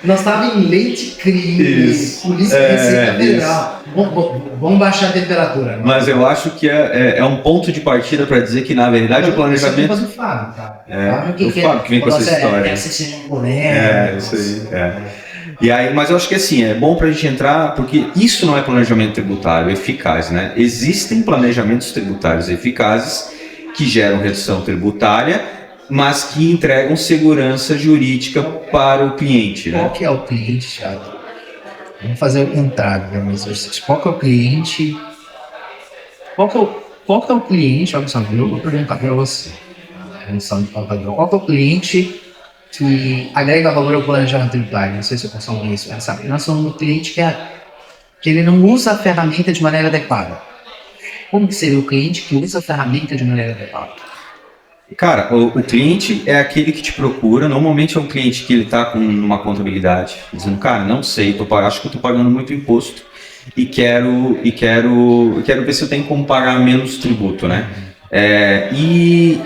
[SPEAKER 2] Nós estávamos em leite crime, polícia Receita Federal. Vamos baixar a temperatura. Né?
[SPEAKER 1] Mas eu acho que é um ponto de partida para dizer que, na verdade, o planejamento...
[SPEAKER 2] Isso é do Fábio, tá?
[SPEAKER 1] O Fábio que vem com essa história. Isso aí, E aí, mas eu acho que assim, é bom para a gente entrar, porque isso não é planejamento tributário eficaz, né? Existem planejamentos tributários eficazes que geram redução tributária, mas que entregam segurança jurídica para o cliente, né?
[SPEAKER 2] Qual que é o cliente, Thiago? Vamos fazer o contrário, meu exercício. Qual que é o cliente? Qual que é o cliente, Alexandre? Eu vou perguntar para você. Qual que é o cliente que agrega valor ao planejamento tributário? Não sei se eu consigo isso, sabe? Nós somos um cliente que ele não usa a ferramenta de maneira adequada. Como que seria o cliente que usa a ferramenta de maneira adequada?
[SPEAKER 1] Cara, o cliente é aquele que te procura, normalmente é um cliente que ele está com uma contabilidade, dizendo, cara, não sei, acho que eu estou pagando muito imposto e quero ver se eu tenho como pagar menos tributo, né? E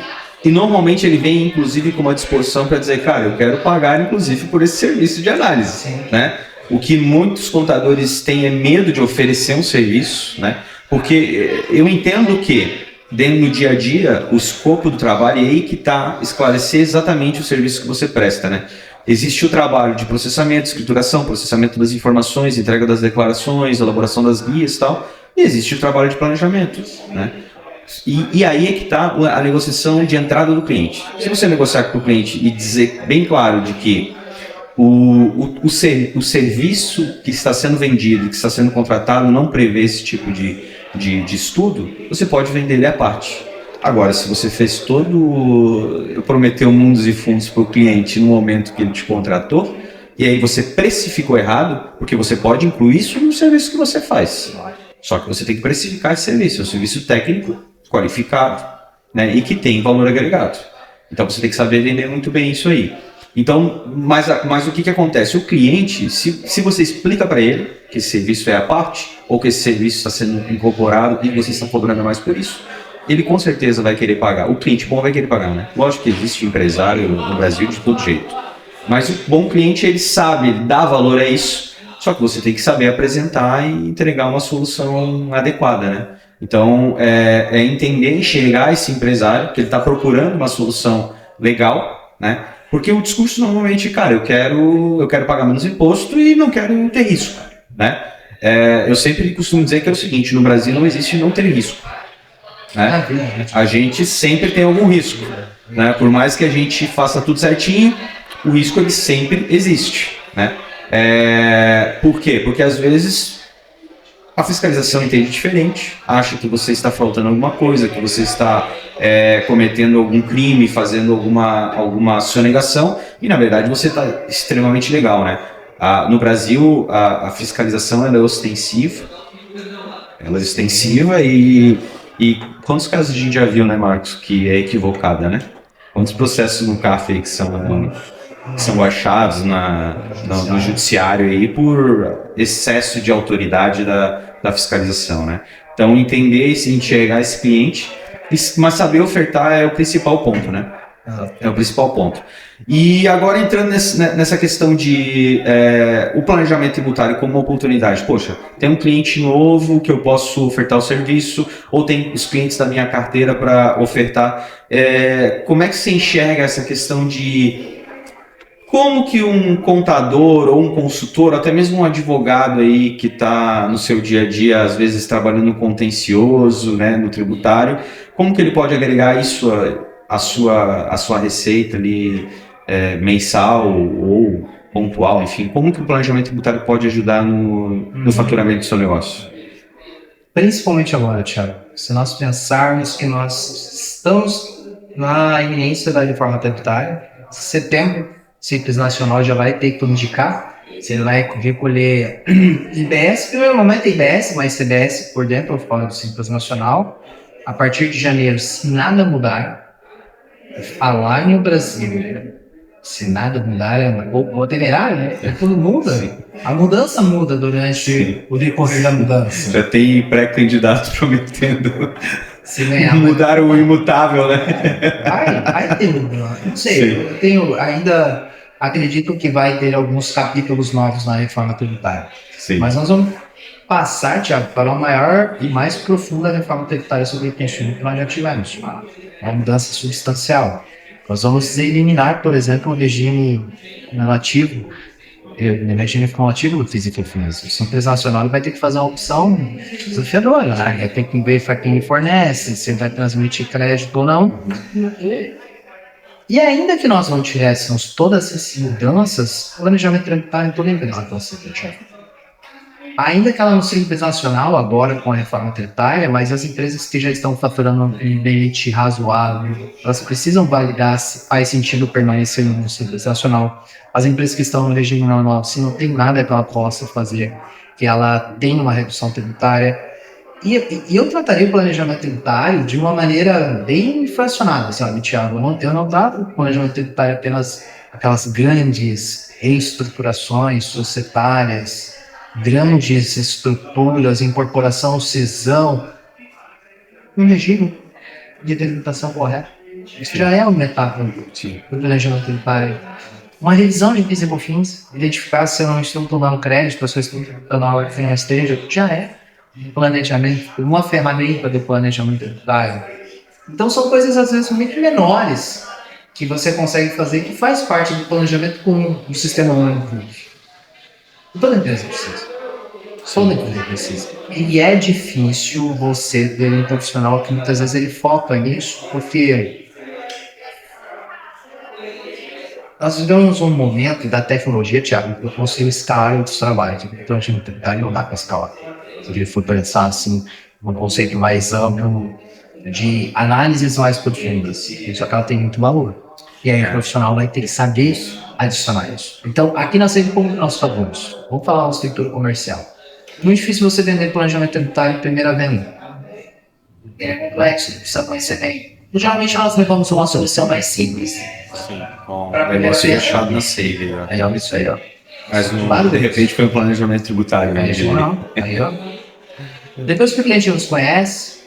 [SPEAKER 1] normalmente ele vem, inclusive, com uma disposição para dizer, cara, eu quero pagar, inclusive, por esse serviço de análise, né? O que muitos contadores têm é medo de oferecer um serviço, né? Porque eu entendo que dentro do dia a dia, o escopo do trabalho é aí que está esclarecer exatamente o serviço que você presta, né? existe o trabalho de processamento, escrituração, processamento das informações, entrega das declarações, elaboração das guias e tal, e existe o trabalho de planejamento, né? E aí é que está a negociação de entrada do cliente. Se você negociar com o cliente e dizer bem claro de que o serviço que está sendo vendido, que está sendo contratado, não prevê esse tipo de estudo, você pode vender ele à parte. Agora, se você fez prometeu mundos e fundos para o cliente no momento que ele te contratou, e aí você precificou errado, porque você pode incluir isso no serviço que você faz. Só que você tem que precificar esse serviço, é um serviço técnico, qualificado, né, e que tem valor agregado. Então você tem que saber vender muito bem isso aí. Então, mas o que acontece? O cliente, se você explica para ele que esse serviço é à parte, ou que esse serviço está sendo incorporado e você está cobrando mais por isso, ele com certeza vai querer pagar. O cliente bom vai querer pagar, né? Lógico que existe empresário no Brasil de todo jeito. Mas o bom cliente, ele sabe, ele dá valor a isso. Só que você tem que saber apresentar e entregar uma solução adequada, né? Então, é entender, enxergar esse empresário, que ele está procurando uma solução legal, né? Porque o discurso normalmente, cara, eu quero pagar menos imposto e não quero ter risco, né? Eu sempre costumo dizer que é o seguinte, no Brasil não existe não ter risco. Né? A gente sempre tem algum risco, né? Por mais que a gente faça tudo certinho, o risco ele sempre existe, né? Por quê? Porque às vezes a fiscalização entende diferente, acha que você está faltando alguma coisa, que você está cometendo algum crime, fazendo alguma sonegação, e na verdade você está extremamente legal, né? No Brasil a fiscalização ela é ostensiva, e quantos casos a gente já viu, né, Marcos, que é equivocada, né? Quantos processos no CAF aí que são achados no judiciário aí por excesso de autoridade da fiscalização, né? Então, entender e enxergar esse cliente, mas saber ofertar é o principal ponto, né? É o principal ponto. E agora entrando nessa questão de o planejamento tributário como uma oportunidade. Poxa, tem um cliente novo que eu posso ofertar o serviço, ou tem os clientes da minha carteira para ofertar. Como é que você enxerga essa questão de como que um contador ou um consultor, até mesmo um advogado aí que está no seu dia a dia, às vezes trabalhando no contencioso, né, no tributário, como que ele pode agregar isso a sua receita ali mensal ou pontual, enfim, como que o planejamento tributário pode ajudar no faturamento do seu negócio?
[SPEAKER 2] Principalmente agora, Thiago, se nós pensarmos que nós estamos na iminência da reforma tributária, setembro, Simples Nacional já vai ter que indicar, você vai recolher IBS, primeiro momento é IBS, mas CBS por dentro ou fora do Simples Nacional. A partir de janeiro, se nada mudar, falar no Brasil, se nada mudar, ou deverá, né? Tudo muda. A mudança muda durante o decorrer da mudança.
[SPEAKER 1] Já tem pré-candidato prometendo
[SPEAKER 2] se ganhar,
[SPEAKER 1] mudar o imutável, né?
[SPEAKER 2] Vai ter, não sei, eu ainda acredito que vai ter alguns capítulos novos na reforma tributária.
[SPEAKER 1] Sim.
[SPEAKER 2] Mas nós vamos passar, Thiago, para uma maior e mais profunda reforma tributária sobre o que nós já tivemos. Uma mudança substancial. Nós vamos eliminar, por exemplo, o regime relativo do Física e Finanças. O Simples Nacional vai ter que fazer uma opção desafiadora, né? Vai ter que ver para quem fornece, se vai transmitir crédito ou não. E ainda que nós não tivéssemos todas essas mudanças, o planejamento tributário em toda a empresa vai ser feito. Ainda que ela não seja empresa nacional agora com a reforma tributária, mas as empresas que já estão faturando um limite razoável, elas precisam validar se faz sentido permanecer no Simples Nacional. As empresas que estão no regime normal, se não tem nada que ela possa fazer, que ela tenha uma redução tributária. E eu trataria o planejamento tributário de uma maneira bem fracionada, sabe, Thiago? Eu não trato o planejamento tributário apenas aquelas grandes reestruturações societárias, grandes estruturas, incorporação, cisão, um regime de tributação correta. Isso já é uma etapa do planejamento tributário. Uma revisão de PIS e COFINS, identificar se eu não estou tomando crédito, se eu estou tomando a hora que esteja, já é planejamento, uma ferramenta do planejamento tributário. Então são coisas às vezes muito menores que você consegue fazer, que faz parte do planejamento comum do sistema único. Toda empresa precisa. Toda empresa precisa. E é difícil você ter um profissional que muitas vezes ele foca nisso, porque nós vivemos um momento da tecnologia, Thiago, que eu consigo escalar outros trabalhos. Então, a gente não dá para escalar. Se ele for pensar assim, um conceito mais amplo de análises mais profundas, isso acaba tendo muito valor. E aí o profissional vai ter que saber adicionar isso. Então, aqui nós sempre como nós fazemos. Vamos falar no setor comercial. Muito difícil você vender planejamento tributário em primeira venda. É complexo, precisa conhecer bem. Geralmente nós levamos uma solução mais simples.
[SPEAKER 3] Sim, com o negócio fechado na Save. Né?
[SPEAKER 2] Aí, ó, isso aí, ó.
[SPEAKER 3] Mas de repente foi um planejamento tributário. Né?
[SPEAKER 2] Aí, ó. Depois que o cliente nos conhece,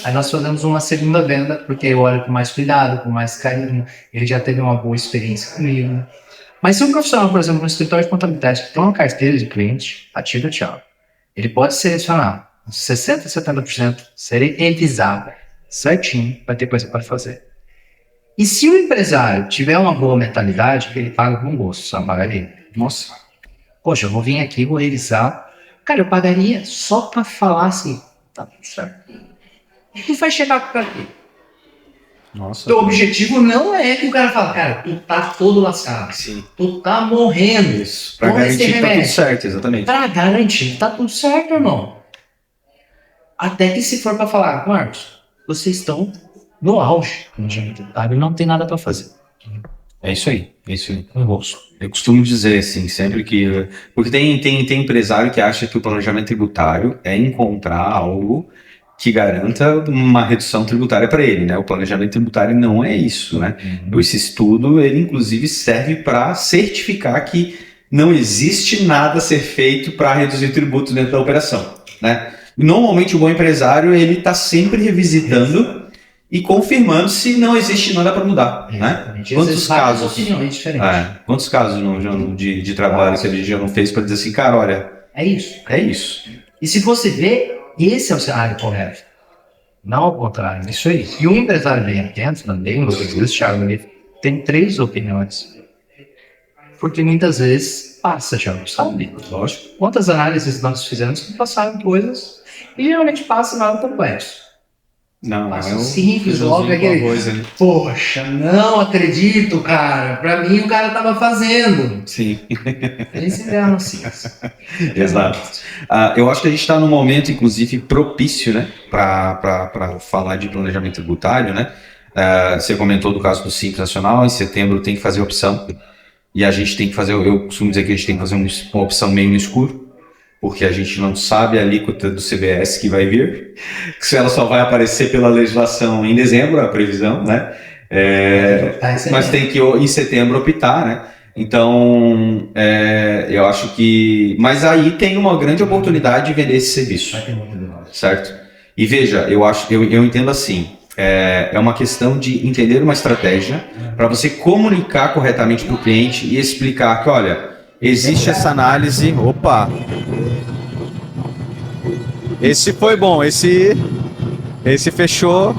[SPEAKER 2] aí nós fazemos uma segunda venda, porque eu olho com mais cuidado, com mais carinho, ele já teve uma boa experiência comigo. Mas se um profissional, por exemplo, no escritório de contabilidade, que tem uma carteira de cliente ativa, Thiago, ele pode selecionar uns 60%, 70%, se ele revisar certinho, vai ter coisa para fazer. E se o empresário tiver uma boa mentalidade, ele paga com gosto, sabe? Pagaria. Nossa, poxa, eu vou vir aqui, vou revisar. Cara, eu pagaria só para falar assim, tá tudo certo. E tu vai chegar por aqui.
[SPEAKER 3] Nossa.
[SPEAKER 2] Então, o objetivo não é que o cara fale, cara, tu tá todo lascado.
[SPEAKER 3] Sim.
[SPEAKER 2] Tu tá morrendo.
[SPEAKER 3] Isso. Pra garantir que tá tudo certo, exatamente.
[SPEAKER 2] Pra garantir que tá tudo certo, irmão. Até que se for pra falar, Marcos, vocês estão no auge. Não tem nada pra fazer.
[SPEAKER 3] É isso aí. Eu costumo dizer, assim, sempre que... Porque tem empresário que acha que o planejamento tributário é encontrar algo que garanta uma redução tributária para ele, né? O planejamento tributário não é isso, né? Esse estudo, ele inclusive serve para certificar que não existe nada a ser feito para reduzir tributos dentro da operação, né? Normalmente o bom empresário, ele está sempre revisitando e confirmando se não existe nada para mudar, né? Quantos casos de trabalho que a gente já não fez para dizer assim, cara, olha...
[SPEAKER 2] É isso.
[SPEAKER 3] É isso.
[SPEAKER 2] E se você vê, esse é o cenário correto. Não ao contrário, isso aí. E o empresário bem atento também, Thiago, ele tem 3 opiniões. Porque muitas vezes passa, Thiago, sabe?
[SPEAKER 3] Lógico.
[SPEAKER 2] Quantas análises nós fizemos que passaram coisas e geralmente passa nada complexo.
[SPEAKER 3] Não,
[SPEAKER 2] passa simples, óbvio, aquele...
[SPEAKER 3] Né?
[SPEAKER 2] Poxa, não acredito, cara. Pra mim o cara tava fazendo.
[SPEAKER 3] Sim.
[SPEAKER 2] A gente se engana assim.
[SPEAKER 3] Exato. Eu acho que a gente está num momento, inclusive, propício, né, para falar de planejamento tributário, né? Você comentou do caso do Simples Nacional, em setembro tem que fazer opção, e a gente tem que fazer, eu costumo dizer que a gente tem que fazer uma opção meio no escuro, porque a gente não sabe a alíquota do CBS que vai vir, se ela só vai aparecer pela legislação em dezembro, a previsão, né? Mas tem que em setembro optar, né? Então, eu acho que... Mas aí tem uma grande oportunidade de vender esse serviço, certo? E veja, eu entendo assim, é uma questão de entender uma estratégia para você comunicar corretamente para o cliente e explicar que, olha, existe essa análise...
[SPEAKER 1] Opa! Esse foi bom, esse fechou...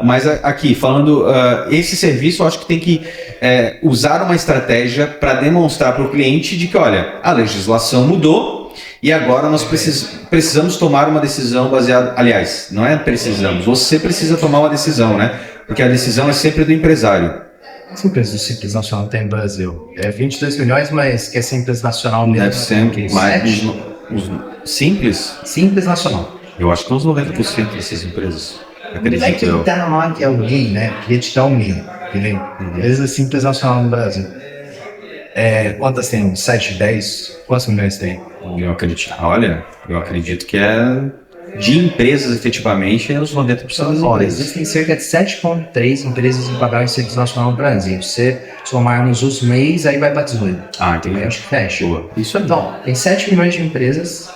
[SPEAKER 3] mas aqui, falando, esse serviço eu acho que tem que usar uma estratégia para demonstrar para o cliente de que, olha, a legislação mudou e agora nós precisamos tomar uma decisão baseada... Aliás, não é precisamos, você precisa tomar uma decisão, né? Porque a decisão é sempre do empresário.
[SPEAKER 2] Essa empresa do Simples Nacional tem no Brasil? 22 milhões, mas que é Simples Nacional mesmo.
[SPEAKER 3] Deve ser mais Simples?
[SPEAKER 2] Simples Nacional.
[SPEAKER 3] Eu acho que uns 90% dessas empresas.
[SPEAKER 2] Acredito eu. Tá lá que é alguém, né? Queria te dar um mínimo. Empresa Simples Nacional no Brasil. Quantas tem? 7, 10? Quantos milhões tem?
[SPEAKER 3] Eu acredito que de empresas efetivamente é os 90% das empresas.
[SPEAKER 2] Existem cerca de 7,3 empresas em pagamento de Simples Nacional no Brasil. Se somarmos os MEIs, aí vai para 18.
[SPEAKER 3] Entendi.
[SPEAKER 2] Acho que fecha.
[SPEAKER 3] Boa. Isso é
[SPEAKER 2] então, tem 7 milhões de empresas.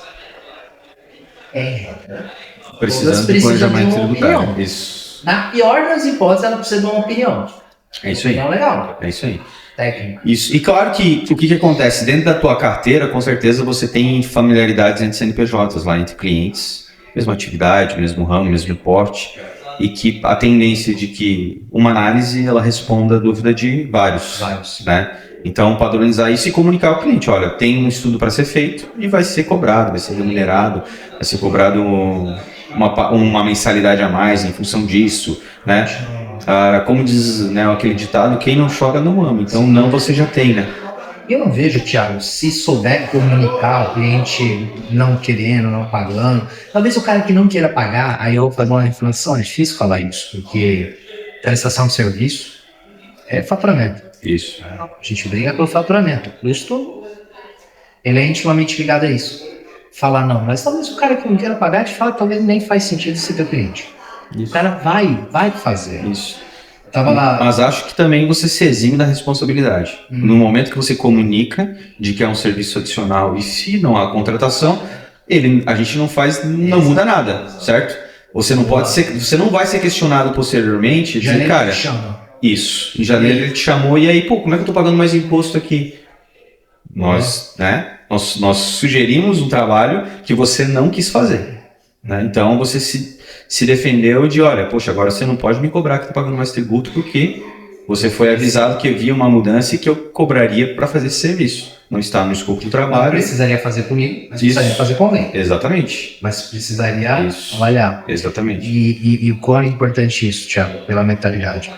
[SPEAKER 3] Precisando de planejamento tributário. Isso.
[SPEAKER 2] Na pior das hipóteses, ela precisa de uma opinião.
[SPEAKER 3] É isso aí.
[SPEAKER 2] Não é legal.
[SPEAKER 3] É isso aí.
[SPEAKER 2] Técnica.
[SPEAKER 3] Isso. E claro que o que acontece? Dentro da tua carteira, com certeza você tem familiaridades entre CNPJs lá, entre clientes. Mesma atividade, mesmo ramo, mesmo porte. e que a tendência de que uma análise ela responda a dúvida de vários. Né? Então, padronizar isso e comunicar ao cliente, olha, tem um estudo para ser feito e vai ser cobrado, vai ser remunerado, vai ser cobrado uma mensalidade a mais em função disso, né? Como diz, né, aquele ditado, quem não chora não ama, então não você já tem, né?
[SPEAKER 2] Eu não vejo, Thiago, se souber comunicar o cliente não querendo, não pagando, talvez o cara que não queira pagar, aí eu vou fazer uma reflexão, é difícil falar isso, porque prestação de serviço é faturamento.
[SPEAKER 3] Isso.
[SPEAKER 2] A gente briga pelo faturamento. O custo, ele é intimamente ligado a isso. Falar não, mas talvez o cara que não queira pagar te fala que talvez nem faz sentido ser teu cliente. Isso. O cara vai fazer.
[SPEAKER 3] Isso.
[SPEAKER 2] Tava lá.
[SPEAKER 3] Mas acho que também você se exime da responsabilidade. No momento que você comunica de que é um serviço adicional e se não há contratação, a gente não muda nada, certo? Você não vai ser questionado posteriormente, dizer, cara, isso, em janeiro ele te chamou e aí, pô, como é que eu tô pagando mais imposto aqui? Nós sugerimos um trabalho que você não quis fazer, né? Então você se defendeu de, olha, poxa, agora você não pode me cobrar que tá pagando mais tributo porque você foi avisado que havia uma mudança e que eu cobraria para fazer esse serviço. Não está no escopo do trabalho.
[SPEAKER 2] Não precisaria fazer comigo, mas precisaria fazer com alguém.
[SPEAKER 3] Exatamente.
[SPEAKER 2] Mas precisaria avaliar.
[SPEAKER 3] Exatamente.
[SPEAKER 2] E o quão é importante isso, Thiago, pela mentalidade.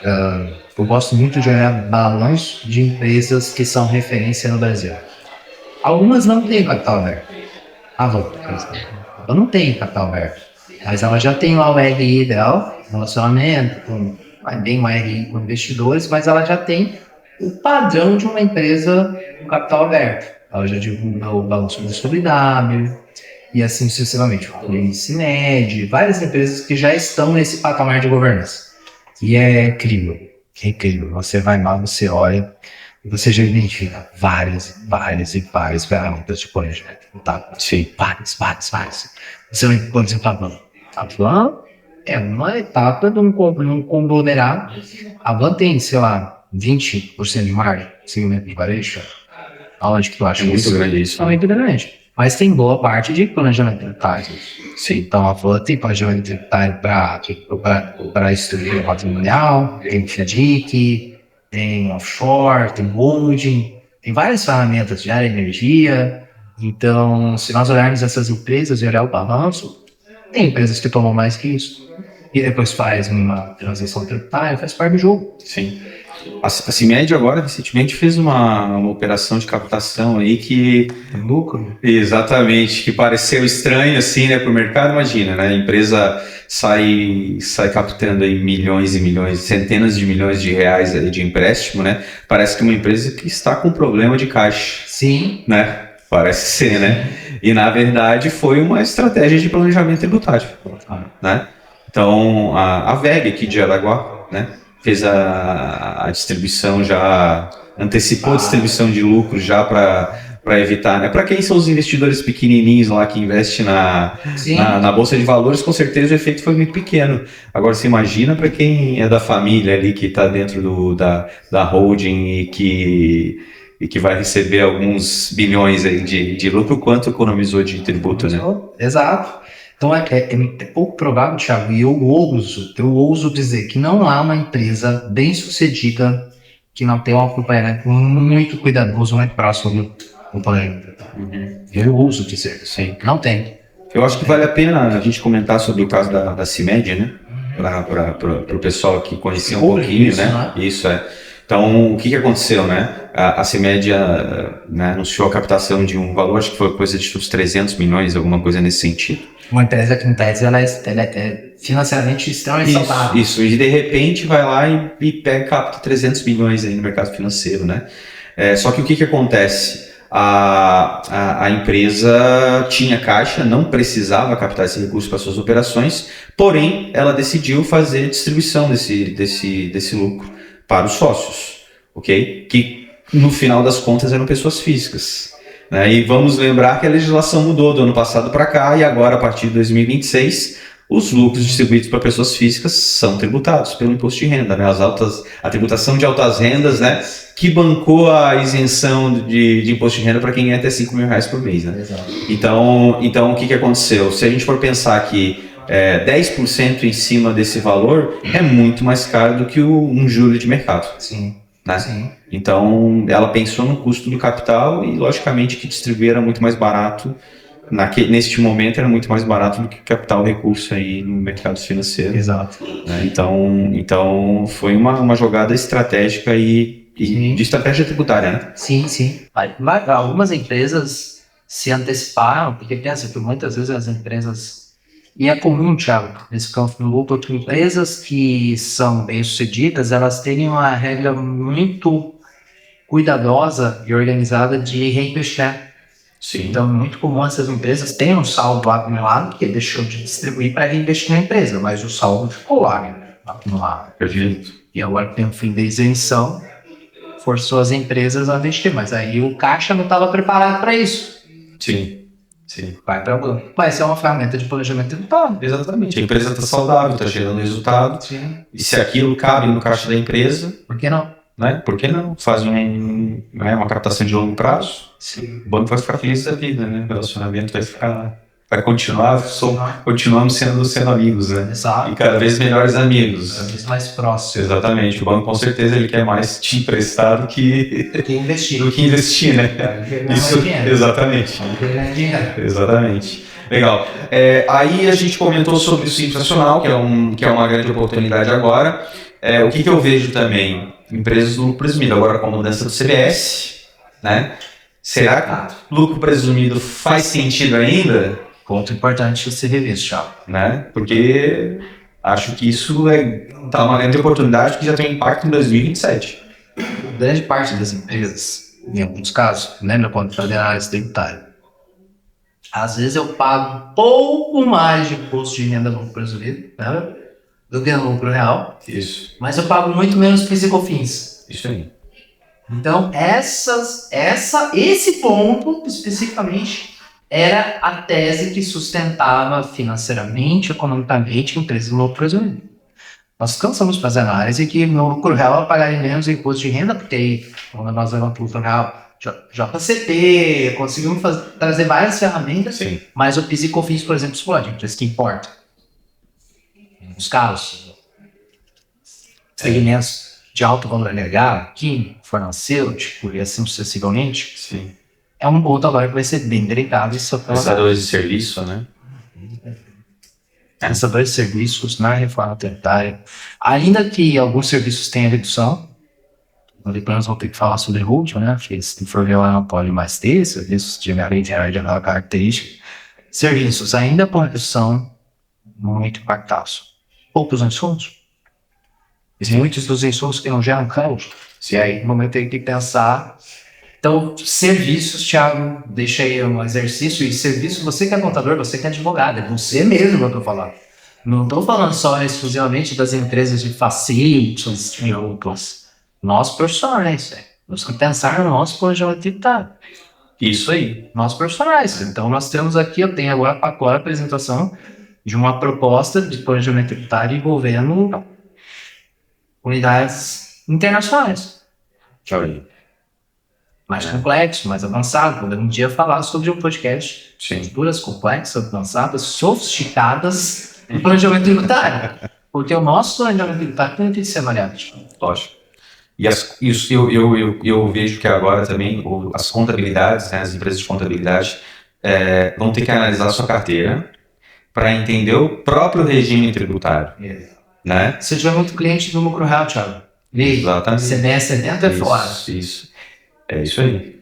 [SPEAKER 2] Eu gosto muito de olhar balanço de empresas que são referência no Brasil. Algumas não têm capital aberto. A Volta, por exemplo. Ela não tem capital aberto. Mas ela já tem lá o RI dela, relacionamento, bem o RI com investidores, mas ela já tem o padrão de uma empresa com capital aberto. Ela já divulga o balanço do SW e assim sucessivamente. O CIMED, várias empresas que já estão nesse patamar de governança. E é incrível. É incrível. Você vai lá, você olha e você já identifica várias ferramentas de planejamento. Tá? Sim. Várias. Você vai, por exemplo, a Van é uma etapa de um conglomerado. A Van tem, sei lá, 20% de margem, segmento de varejo. Aonde que tu acha?
[SPEAKER 3] É muito grande isso.
[SPEAKER 2] É muito grande. Mas tem boa parte de planejamento tributário.
[SPEAKER 3] Sim.
[SPEAKER 2] Então a Van tem planejamento tributário para estrutura patrimonial, tem FIADIC, tem offshore, tem holding, tem várias ferramentas de área de energia. Então, se nós olharmos essas empresas e olhar o balanço, tem empresas que tomam mais que isso. E depois faz uma transição tributária, faz parte do jogo.
[SPEAKER 3] Sim. A CIMED agora, recentemente, fez uma operação de captação aí que...
[SPEAKER 2] lucro.
[SPEAKER 3] Exatamente, que pareceu estranho assim, né, para o mercado. Imagina, né, a empresa sai captando aí milhões e milhões, centenas de milhões de reais aí de empréstimo, né? Parece que uma empresa que está com problema de caixa.
[SPEAKER 2] Sim.
[SPEAKER 3] Né? Parece ser, né? E na verdade foi uma estratégia de planejamento tributário, né? Então a VEG aqui de Araguá, né, fez a distribuição, já antecipou a distribuição de lucros já para evitar, né? Para quem são os investidores pequenininhos lá que investem na bolsa de valores, com certeza o efeito foi muito pequeno. Agora você imagina para quem é da família ali que está dentro da holding e que vai receber alguns bilhões aí de lucro, quanto economizou de tributo, né?
[SPEAKER 2] Exato. Então é pouco provável, Thiago, e eu ouso dizer que não há uma empresa bem sucedida que não tenha um acompanhamento muito cuidadoso, muito próximo do planejamento. Eu ouso dizer, sim, não tem.
[SPEAKER 3] Eu acho que vale a pena a gente comentar sobre o caso da CIMED, né? Para o pessoal que conhecia um pouquinho, isso, né? Isso é. Então, o que aconteceu, né? A CIMED né, anunciou a captação de um valor, acho que foi coisa de uns 300 milhões, alguma coisa nesse sentido.
[SPEAKER 2] Uma empresa que, em tese, ela é financeiramente extremamente saudável.
[SPEAKER 3] Isso, e de repente vai lá e capta 300 milhões aí no mercado financeiro, né? Só que o que acontece? A empresa tinha caixa, não precisava captar esse recurso para suas operações, porém, ela decidiu fazer distribuição desse lucro para os sócios, ok? Que no final das contas eram pessoas físicas, né? E vamos lembrar que a legislação mudou do ano passado para cá e agora a partir de 2026 os lucros distribuídos para pessoas físicas são tributados pelo imposto de renda, né? A tributação de altas rendas, né? Que bancou a isenção de imposto de renda para quem ganha até R$5.000 por mês, né? Exato. Então o que aconteceu? Se a gente for pensar que 10% em cima desse valor é muito mais caro do que um juro de mercado.
[SPEAKER 2] Sim.
[SPEAKER 3] Né?
[SPEAKER 2] Sim.
[SPEAKER 3] Então, ela pensou no custo do capital e, logicamente, que distribuir era muito mais barato. Neste momento, era muito mais barato do que capital recurso aí no mercado financeiro.
[SPEAKER 2] Exato.
[SPEAKER 3] Né? Então, foi uma jogada estratégica e de estratégia tributária, né?
[SPEAKER 2] Sim, sim. Algumas empresas se anteciparam, porque pensa que muitas vezes as empresas... E é comum, Thiago, nesse campo do lucro, que empresas que são bem-sucedidas, elas têm uma regra muito cuidadosa e organizada de reinvestir.
[SPEAKER 3] Sim.
[SPEAKER 2] Então, é muito comum essas empresas terem um saldo acumulado que deixou de distribuir para reinvestir na empresa, mas o saldo ficou lá, né? Acumulado.
[SPEAKER 3] Perfeito.
[SPEAKER 2] E agora tem o fim da isenção, forçou as empresas a investir, mas aí o caixa não estava preparado para isso.
[SPEAKER 3] Sim. Sim.
[SPEAKER 2] Vai para o banco. Mas é uma ferramenta de planejamento tributário.
[SPEAKER 3] Exatamente. A empresa está saudável, está gerando resultado.
[SPEAKER 2] Sim.
[SPEAKER 3] E se aquilo cabe no caixa da empresa,
[SPEAKER 2] Por que não?
[SPEAKER 3] né? Por que não? Faz uma captação de longo prazo.
[SPEAKER 2] Sim.
[SPEAKER 3] O banco vai ficar feliz da vida, né? O relacionamento vai continuar, continuamos sendo amigos, né?
[SPEAKER 2] Exato.
[SPEAKER 3] E cada vez melhores amigos.
[SPEAKER 2] Cada vez mais próximo.
[SPEAKER 3] Exatamente. O banco com certeza ele quer mais te emprestar do que
[SPEAKER 2] investir.
[SPEAKER 3] né?
[SPEAKER 2] Isso,
[SPEAKER 3] exatamente. Exatamente. Legal. Aí a gente comentou sobre o Simples Nacional, que é uma grande oportunidade agora. O que eu vejo também? Empresas do lucro presumido, agora com a mudança do CBS, né? Será que lucro presumido faz sentido ainda?
[SPEAKER 2] Ponto importante ser revisto, Thiago.
[SPEAKER 3] Né? Porque acho que isso tá uma grande oportunidade que já tem impacto em 2027.
[SPEAKER 2] Grande parte das empresas, em alguns casos, lembra quando eu falei análise tributária? Às vezes eu pago um pouco mais de imposto de renda no lucro presumido, né, do que no lucro real.
[SPEAKER 3] Isso.
[SPEAKER 2] Mas eu pago muito menos PIS e COFINS.
[SPEAKER 3] Isso aí.
[SPEAKER 2] Então, esse ponto, especificamente, era a tese que sustentava financeiramente, economicamente, empresas no lucro presumido. Nós cansamos de fazer análise que no lucro real eu pagaria menos imposto de renda, porque aí, quando nós levamos o lucro real, JCP, conseguimos trazer várias ferramentas,
[SPEAKER 3] sim,
[SPEAKER 2] mas o PIS e COFINS, por exemplo, explode, isso que importa. Nos casos, segmentos de alto valor agregado, químico, farmacêutico e assim sucessivamente,
[SPEAKER 3] sim,
[SPEAKER 2] é um ponto agora que vai ser bem delicado.
[SPEAKER 3] Prestadores de serviço, né?
[SPEAKER 2] Prestadores de serviços na reforma tributária, ainda que alguns serviços tenham redução, depois nós vamos ter que falar sobre o último, né? Porque se for ver lá não pode mais ter serviços de aquela característica. Serviços ainda com redução muito impactados. Poucos insumos. E muitos dos insumos que não geram câmbio. E aí, no momento tem que pensar. Então, serviços, Thiago, deixa aí um exercício. E serviço, você que é contador, você que é advogado, é você mesmo que eu estou falando. Não estou falando só exclusivamente das empresas de facilities e outras. Nós profissionais, nós temos que pensar no nosso planejamento tributário.
[SPEAKER 3] Isso aí.
[SPEAKER 2] Nós profissionais. Então, nós temos aqui, eu tenho agora a apresentação de uma proposta de planejamento tributário envolvendo unidades internacionais. Mais complexo, mais avançado. Podemos um dia falar sobre um podcast. Estruturas complexas, avançadas, sofisticadas em planejamento tributário. Porque o nosso planejamento tributário tem que ser avaliado.
[SPEAKER 3] Lógico. E eu vejo que agora também as contabilidades, né, as empresas de contabilidade vão ter que analisar a sua carteira para entender o próprio regime tributário. Né?
[SPEAKER 2] Se tiver muito cliente do lucro real, Thiago,
[SPEAKER 3] exatamente.
[SPEAKER 2] CDS é dentro, é fora.
[SPEAKER 3] Isso. É isso aí.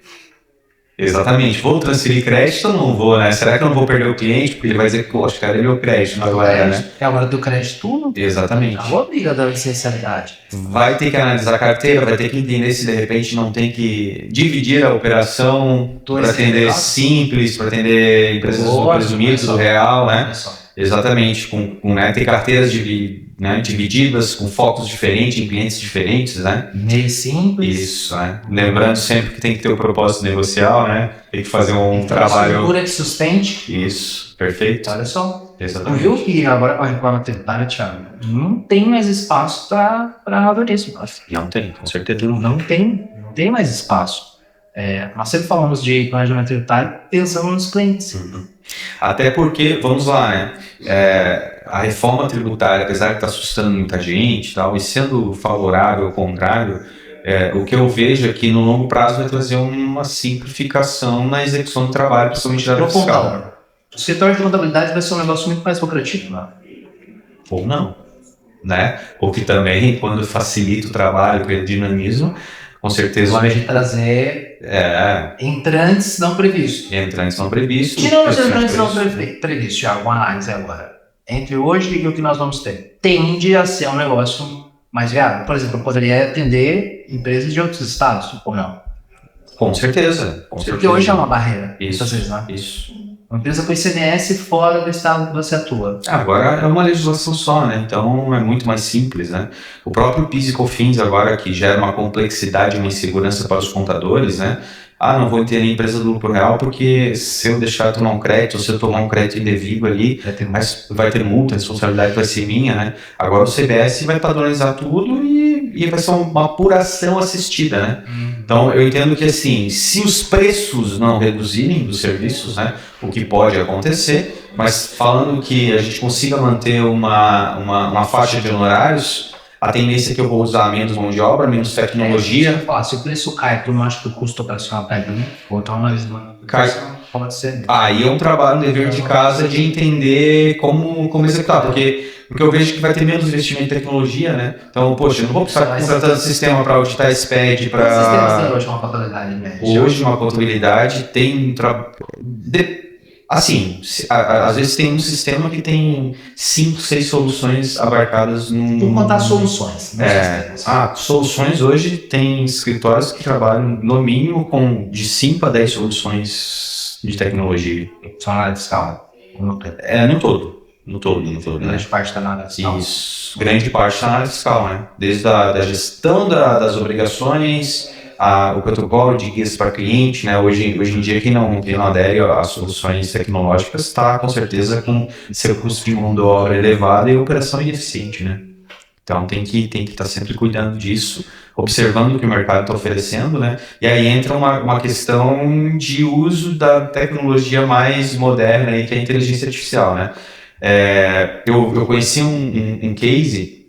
[SPEAKER 3] Exatamente. Vou transferir crédito ou não vou, né? Será que eu não vou perder o cliente? Porque ele vai dizer que, poxa, cara, ele é o crédito, não é, né?
[SPEAKER 2] É a hora do crédito tudo.
[SPEAKER 3] Exatamente.
[SPEAKER 2] A obriga da licencialidade.
[SPEAKER 3] Vai ter que analisar a carteira, vai ter que entender se de repente não tem que dividir a operação para atender simples, para atender empresas do presumido, do real, né? Exatamente. Né? Ter carteiras divididas, com focos diferentes, em clientes diferentes, né?
[SPEAKER 2] Meio simples.
[SPEAKER 3] Isso, né? Lembrando sempre que tem que ter o propósito negocial, né? Tem que fazer um trabalho...
[SPEAKER 2] Estrutura que sustente.
[SPEAKER 3] Isso, perfeito.
[SPEAKER 2] Olha só.
[SPEAKER 3] Exatamente.
[SPEAKER 2] Viu que agora com a reforma tributária, Thiago, não tem mais espaço para amadorismo.
[SPEAKER 3] Não tem, com certeza não.
[SPEAKER 2] Não tem mais espaço. Nós sempre falamos de planejamento tributário pensando nos clientes.
[SPEAKER 3] Até porque, vamos lá, né? A reforma tributária, apesar de estar assustando muita gente e tal, e sendo favorável ao contrário, o que eu vejo é que no longo prazo vai trazer uma simplificação na execução do trabalho, principalmente da área fiscal.
[SPEAKER 2] O escritório de contabilidade vai ser um negócio muito mais lucrativo, né?
[SPEAKER 3] Ou não, né? Ou que também, quando facilita o trabalho, cria dinamismo, com certeza
[SPEAKER 2] vai trazer entrantes não previstos.
[SPEAKER 3] Entrantes não previstos.
[SPEAKER 2] Tirando os entrantes não previstos, Thiago, uma análise agora. Entre hoje e o que nós vamos ter, tende a ser um negócio mais viável. Por exemplo, eu poderia atender empresas de outros estados, ou não?
[SPEAKER 3] Com certeza.
[SPEAKER 2] Porque hoje é uma barreira.
[SPEAKER 3] Isso,
[SPEAKER 2] às vezes, né?
[SPEAKER 3] Isso.
[SPEAKER 2] Uma empresa com ICMS fora do estado que você atua.
[SPEAKER 3] Agora é uma legislação só, né? Então é muito mais simples, né? O próprio PIS e COFINS agora, que gera uma complexidade e uma insegurança para os contadores, né? Não vou ter empresa do lucro real porque se eu deixar tomar um crédito, ou se eu tomar um crédito indevido ali, vai ter multa, a responsabilidade vai ser minha, né? Agora o CBS vai padronizar tudo e vai ser uma apuração assistida, né? Então eu entendo que assim, se os preços não reduzirem dos serviços, né? O que pode acontecer, mas falando que a gente consiga manter uma faixa de honorários, a tendência é que eu vou usar menos mão de obra, menos tecnologia.
[SPEAKER 2] Se o preço cai, tu não acha que o custo operacional cai também? Ou então mais
[SPEAKER 3] cai.
[SPEAKER 2] Pode ser.
[SPEAKER 3] Aí é um trabalho, um dever de casa de entender como executar, porque eu vejo que vai ter menos investimento em tecnologia, né? Então, poxa, eu não vou precisar contratar sistema para auditar SPED, para...
[SPEAKER 2] Quantos sistemas tem hoje uma contabilidade média?
[SPEAKER 3] Hoje uma contabilidade tem... Assim, às vezes tem um sistema que tem 5, 6 soluções abarcadas num...
[SPEAKER 2] Vamos contar soluções.
[SPEAKER 3] Soluções hoje tem escritórios que trabalham no mínimo com de 5 a 10 soluções de tecnologia.
[SPEAKER 2] Só na área fiscal?
[SPEAKER 3] No todo.
[SPEAKER 2] Grande parte está na área fiscal.
[SPEAKER 3] Isso, grande parte está na área fiscal, né? Desde a gestão das obrigações... o protocolo de guias para cliente, né? Hoje em dia, quem não adere às soluções tecnológicas está, com certeza, com seu custo de mão de obra elevado e operação ineficiente, né? Então, tem que estar sempre cuidando disso, observando o que o mercado está oferecendo, né? E aí entra uma questão de uso da tecnologia mais moderna, aí, que é a inteligência artificial, né? Eu conheci um case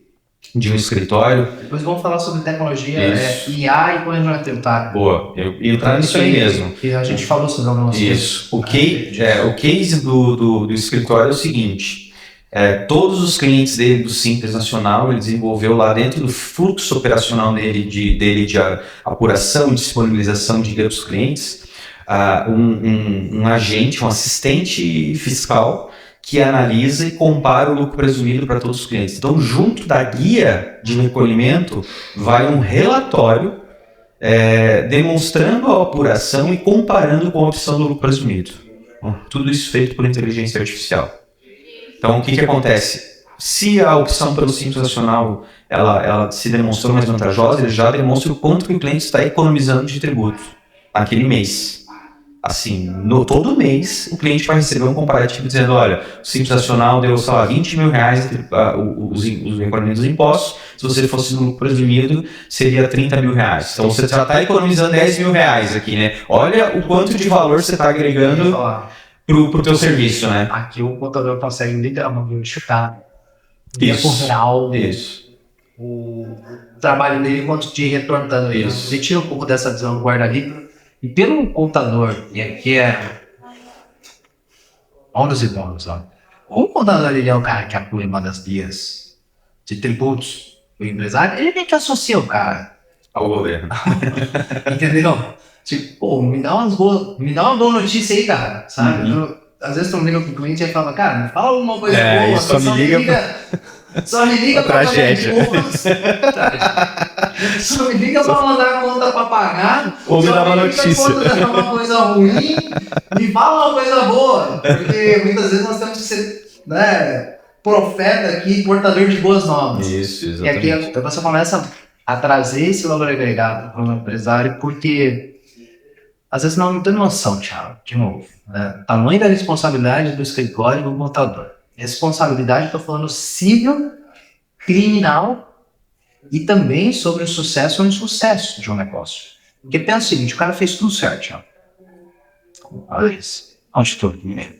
[SPEAKER 3] de um escritório.
[SPEAKER 2] Depois vamos falar sobre tecnologia, IA e planejamento tributário.
[SPEAKER 3] Boa, eu ia entrar nisso aí mesmo.
[SPEAKER 2] Que a gente falou sobre o nosso.
[SPEAKER 3] Isso. O case do escritório é o seguinte: todos os clientes dele do Simples Nacional, ele desenvolveu lá dentro do fluxo operacional dele de apuração e disponibilização de dinheiro para os clientes, um agente, um assistente fiscal que analisa e compara o lucro presumido para todos os clientes. Então, junto da guia de recolhimento, vai um relatório demonstrando a apuração e comparando com a opção do lucro presumido. Bom, tudo isso feito por inteligência artificial. Então, o que acontece? Se a opção pelo Simples Nacional ela se demonstrou mais vantajosa, ele já demonstra o quanto que o cliente está economizando de tributo naquele mês. Assim, todo mês o cliente vai receber um comparativo dizendo, olha, o Simples Nacional deu, sei lá, 20 mil reais os recolhimentos dos impostos, se você fosse no lucro presumido, seria 30 mil reais. Então você já está economizando 10 mil reais aqui, né? Olha o quanto de valor você está agregando pro teu serviço, né?
[SPEAKER 2] Aqui o contador consegue literalmente chutar por real o trabalho dele quanto de retorno dando isso. Você tira um pouco dessa visão guarda-livre. E pelo contador, e aqui ônus e bônus, o contador ele é o cara que atua em uma das vias de tributos, o empresário, ele nem que associa o cara
[SPEAKER 3] ao governo.
[SPEAKER 2] Entendeu? Tipo, me dá uma boa notícia aí, cara, sabe? Às vezes tu liga pro cliente e fala, cara, me fala alguma coisa boa,
[SPEAKER 1] só
[SPEAKER 2] me liga pra
[SPEAKER 1] tragédia.
[SPEAKER 2] Só me liga pra mandar a conta pra pagar.
[SPEAKER 1] Ou me dá uma notícia.
[SPEAKER 2] Quando der uma coisa ruim, me fala uma coisa boa. Porque muitas vezes nós temos que ser, né, profeta aqui, portador de boas novas.
[SPEAKER 3] Isso, exatamente.
[SPEAKER 2] E aqui você começa a trazer esse valor agregado para o empresário, porque às vezes não tem noção, Thiago, de novo. Tamanho da responsabilidade do escritório e do contador. Responsabilidade, estou falando civil, criminal e também sobre o sucesso ou insucesso de um negócio. Porque pensa o seguinte, o cara fez tudo certo, Thiago. Auditor primeiro.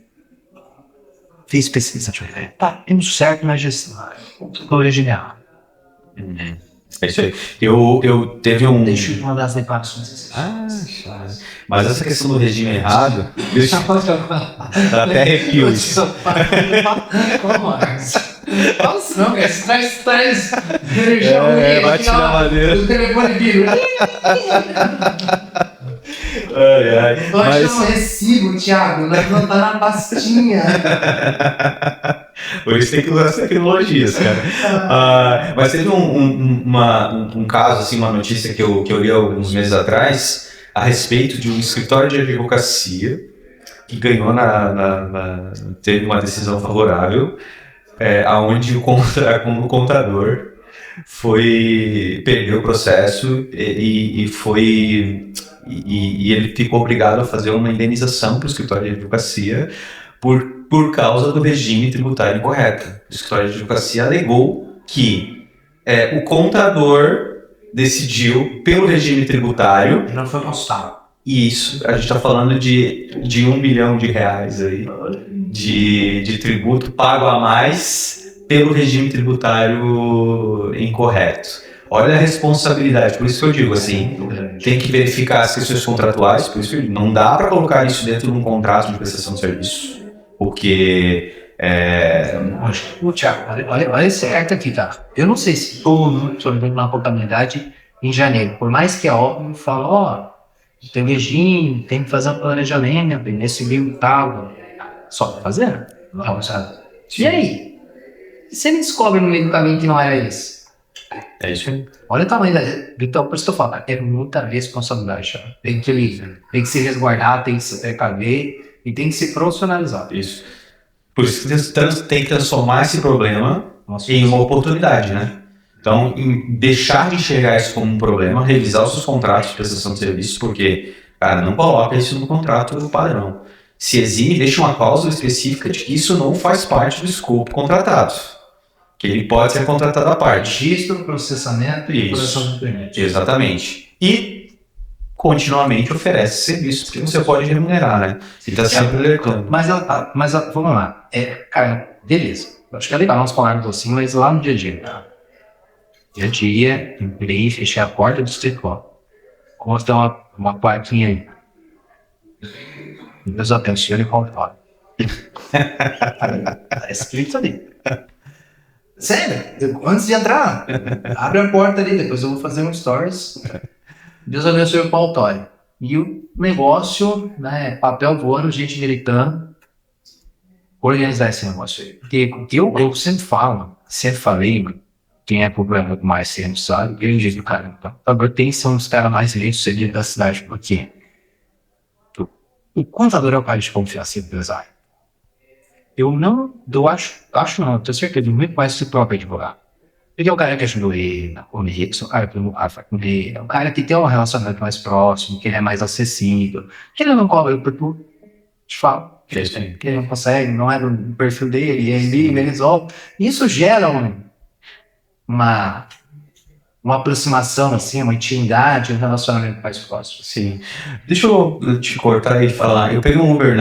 [SPEAKER 2] fiz pesquisa. Tá, temos certo na gestão. Consultoria genial.
[SPEAKER 3] É isso aí. Eu teve um.
[SPEAKER 2] Deixa eu mandar as declarações.
[SPEAKER 3] Mas essa questão do regime errado, dá até arrepio isso.
[SPEAKER 2] Nossa, não, cara, você traz
[SPEAKER 3] bate na madeira.
[SPEAKER 2] O telefone vira. Baixa um recibo, Thiago, não tá na pastinha.
[SPEAKER 3] Por isso tem que usar as tecnologias, cara. Mas teve um caso, assim, uma notícia que eu li alguns meses atrás a respeito de um escritório de advocacia que ganhou teve uma decisão favorável, aonde o contador perdeu o processo e ele ficou obrigado a fazer uma indenização para o escritório de advocacia por causa do regime tributário incorreto. O escritório de advocacia alegou que o contador decidiu pelo regime tributário.
[SPEAKER 2] Não foi consultado.
[SPEAKER 3] Isso, a gente está falando de R$1 milhão aí, de tributo pago a mais pelo regime tributário incorreto. Olha a responsabilidade, por isso que eu digo assim, tem que verificar as questões contratuais, por isso que não dá para colocar isso dentro de um contrato de prestação de serviço, porque...
[SPEAKER 2] Thiago, olha certo aqui, tá? Eu não sei se todo mundo sobre uma contabilidade em janeiro, por mais que é óbvio, fala, tem regime, tem que fazer um planejamento, tem nesse livro tal, só pra fazer? Não, sabe? E aí? E se ele descobre no meio do caminho que não era esse?
[SPEAKER 3] É isso aí.
[SPEAKER 2] Olha o tamanho da... Então, por isso que eu falo, é muita responsabilidade, já. Tem que se resguardar, tem que se precaver e tem que se profissionalizar.
[SPEAKER 3] Isso. Por isso que tem que transformar esse problema em uma oportunidade, né? Então, deixar de enxergar isso como um problema, revisar os seus contratos de prestação de serviço, porque, cara, não coloca isso no contrato padrão. Se exime, deixa uma cláusula específica de que isso não faz parte do escopo contratado. Que ele pode ser contratado à parte.
[SPEAKER 2] Registro, processamento e correção do cliente.
[SPEAKER 3] Exatamente. E continuamente oferece serviços que você pode remunerar, né? Você está sempre alertando.
[SPEAKER 2] Mas vamos lá. Cara, beleza. Acho que é legal nós falarmos assim, mas lá no dia a dia. Dia a dia, entrei, fechei a porta do escritório. Como tem uma plaquinha aí. Deus abençoe e controle. Tá escrito ali. Sério, antes de entrar, abre a porta ali, depois eu vou fazer um stories. Deus abençoe o pautório. E o negócio, né, papel voando, gente gritando, organizar esse negócio aí. Porque eu sempre falei, quem é problema do mais cedo sabe, eu digo, cara, agora tem que ser um dos caras mais bem-sucedidos da cidade, porque o contador é o cara de confiança do empresário. Eu tenho certeza, muito mais que o próprio advogado. Porque é o cara que ajudou ele na começo, o cara que é o cara que tem um relacionamento mais próximo, que ele é mais acessível, que ele não cobra por tudo. Te falo, que ele não consegue, não é do perfil dele, e ele resolve. Isso gera uma aproximação, assim, uma intimidade, um relacionamento mais próximo.
[SPEAKER 3] Sim. Deixa eu te cortar e falar. Eu peguei um Uber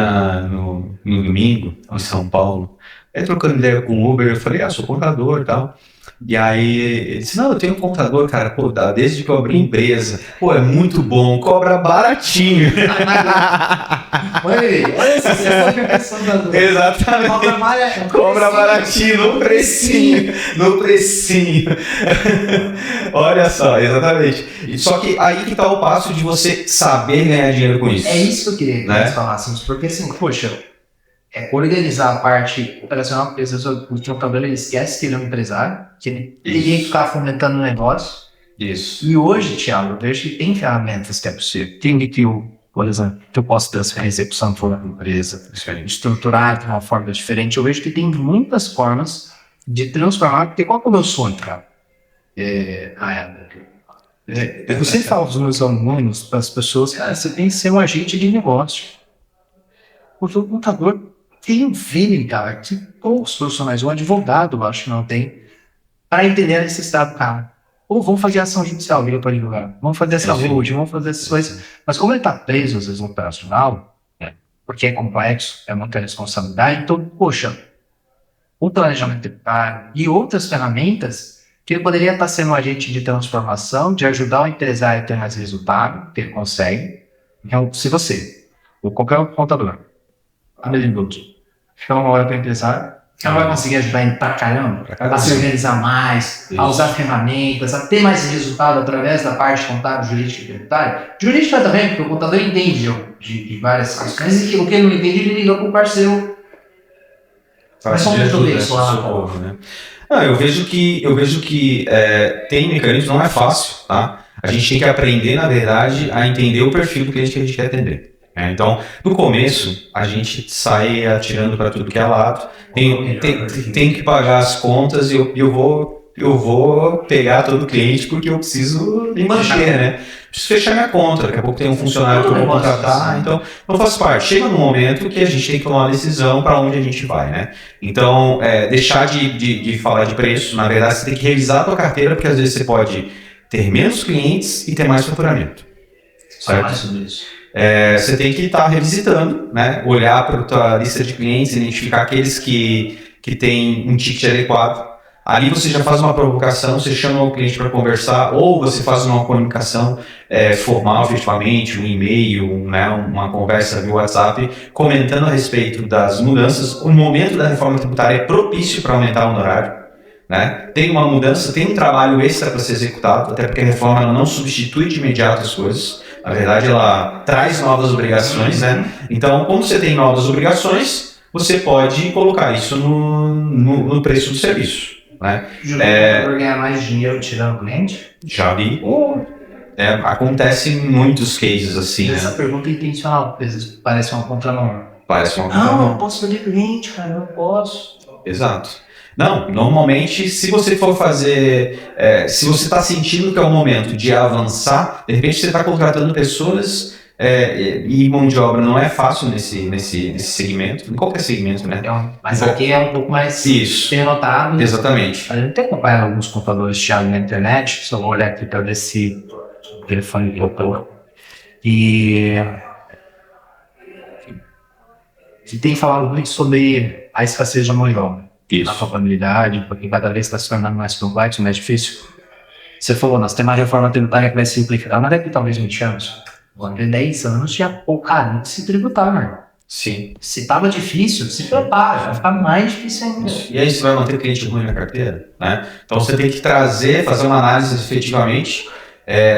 [SPEAKER 3] no domingo, em São Paulo. Aí trocando ideia com o Uber, eu falei, sou contador e tal. E aí ele disse, não, eu tenho um contador, cara, pô, desde que eu abri a empresa. Pô, é muito bom, cobra baratinho.
[SPEAKER 2] Olha essa questão da
[SPEAKER 3] exatamente. Cobra baratinho, no precinho. Olha só, exatamente. Só que aí que tá o passo de você saber ganhar dinheiro com isso.
[SPEAKER 2] É isso que eu queria que nós falássemos, porque assim, poxa, organizar a parte operacional, porque às vezes o contador ele esquece que ele é um empresário, que ele teria que ficar fomentando o negócio.
[SPEAKER 3] Isso.
[SPEAKER 2] E hoje, Thiago, eu vejo que tem ferramentas que é possível. Tem que por exemplo, que eu posso transferir a execução para uma empresa, estruturar de uma forma diferente. Eu vejo que tem muitas formas de transformar, porque qual que é o meu sonho, cara? Eu sempre falo para os meus alunos, para as pessoas, cara, você tem que ser um agente de negócio. Porque o contador tem um feeling, cara, que poucos profissionais, um advogado, eu acho que não tem, para entender a necessidade do cara. Ou vamos fazer ação judicial, liga para advogado. Vamos fazer saúde, vamos fazer essas coisas. Mas como ele está preso, às vezes, no operacional, porque é complexo, é muita responsabilidade, então, poxa, o planejamento tributário e outras ferramentas que ele poderia estar sendo um agente de transformação, de ajudar o empresário a ter mais resultado, que ele consegue. Então, se você, ou qualquer outro contador, chama uma hora para o empresário, ela vai conseguir ajudar ele pra caramba, a se organizar mais, a usar ferramentas, a ter mais resultado através da parte contábil, jurídica e tributária. Jurídica também, porque o contador entende de várias questões e o que ele não entende, ele liga para o parceiro. Mas como resolver isso lá na prova, né?
[SPEAKER 3] Eu vejo que tem mecanismos, não é fácil, tá? A gente tem que aprender, na verdade, a entender o perfil do cliente que a gente quer atender. Então, no começo, a gente sai atirando para tudo que é lado, tem que pagar as contas e eu vou pegar todo o cliente porque eu preciso me manter, né? Preciso fechar minha conta, daqui a pouco tem um funcionário que eu vou contratar, então não faz parte. Chega num momento que a gente tem que tomar uma decisão para onde a gente vai, né? Então, deixar de falar de preço, na verdade, você tem que revisar a tua carteira, porque às vezes você pode ter menos clientes e ter mais faturamento. Certo? Você tem que estar revisitando, né? Olhar para a tua lista de clientes, identificar aqueles que têm um ticket adequado. Ali você já faz uma provocação, você chama o cliente para conversar, ou você faz uma comunicação formal, efetivamente, um e-mail, né, uma conversa via WhatsApp, comentando a respeito das mudanças. O momento da reforma tributária é propício para aumentar o honorário. Né? Tem uma mudança, tem um trabalho extra para ser executado, até porque a reforma ela não substitui de imediato as coisas. Na verdade, ela traz novas obrigações, né? Então, como você tem novas obrigações, você pode colocar isso no preço do serviço, né?
[SPEAKER 2] Por ganhar mais dinheiro tirando o cliente?
[SPEAKER 3] Já vi. Acontece em muitos cases assim.
[SPEAKER 2] Essa pergunta é intencional, parece uma contramão. Não, eu posso perder cliente, cara, eu não posso.
[SPEAKER 3] Exato. Não, normalmente, se você for fazer, se você está sentindo que é o momento de avançar, de repente você está contratando pessoas e mão de obra não é fácil nesse segmento, em qualquer segmento, né?
[SPEAKER 2] Mas aqui é um pouco mais notado.
[SPEAKER 3] Exatamente.
[SPEAKER 2] A gente tem acompanhado alguns contadores Thiago na internet, só vou olhar aqui para ver se o telefone voltou. E tem falado muito sobre a escassez de mão de obra.
[SPEAKER 3] Isso.
[SPEAKER 2] A probabilidade, porque cada vez está se tornando mais complexo, mais difícil. Você falou, nós temos uma reforma tributária que vai se implicar, mas daqui talvez 20 anos. Quando tem 10 anos, já pouca de se tributar, né?
[SPEAKER 3] Sim.
[SPEAKER 2] Se estava difícil, se prepara, vai ficar mais difícil ainda.
[SPEAKER 3] E aí você vai manter cliente ruim na carteira, né? Então você tem que fazer uma análise efetivamente,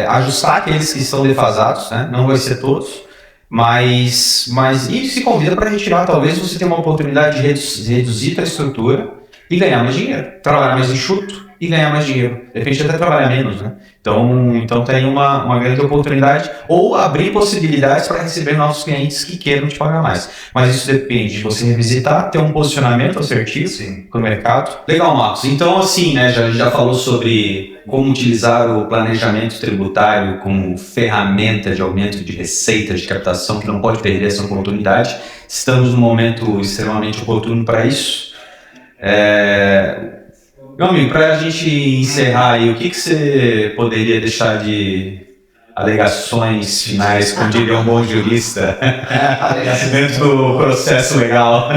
[SPEAKER 3] ajustar aqueles que estão defasados, né? Não vai ser todos. Mas e se convida para retirar, talvez você tenha uma oportunidade de reduzir a estrutura e ganhar mais dinheiro, trabalhar mais enxuto e ganhar mais dinheiro, de repente até trabalhar menos, né? Então tem uma grande oportunidade, ou abrir possibilidades para receber novos clientes que queiram te pagar mais, mas isso depende de você revisitar, ter um posicionamento assertivo para o mercado. Legal, Marcos, então assim, né, já falou sobre como utilizar o planejamento tributário como ferramenta de aumento de receitas de captação, que não pode perder essa oportunidade. Estamos num momento extremamente oportuno para isso. Meu amigo, para a gente encerrar aí, o que você poderia deixar de alegações finais, como diria um bom jurista, dentro do processo legal?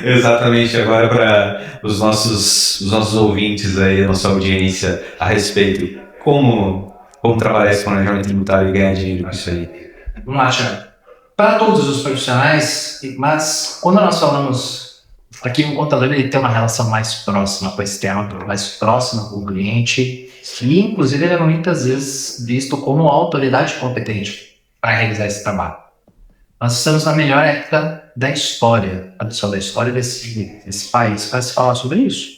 [SPEAKER 3] Exatamente, agora para os nossos ouvintes aí, a nossa audiência, a respeito, como trabalhar esse planejamento tributário e ganhar dinheiro com isso aí?
[SPEAKER 2] Vamos lá, Thiago. Para todos os profissionais, mas quando nós falamos aqui, o contador ele tem uma relação mais próxima com esse tema, mais próxima com o cliente, e inclusive ele é muitas vezes visto como autoridade competente para realizar esse trabalho. Nós estamos na melhor época da história, da história desse país, para se falar sobre isso.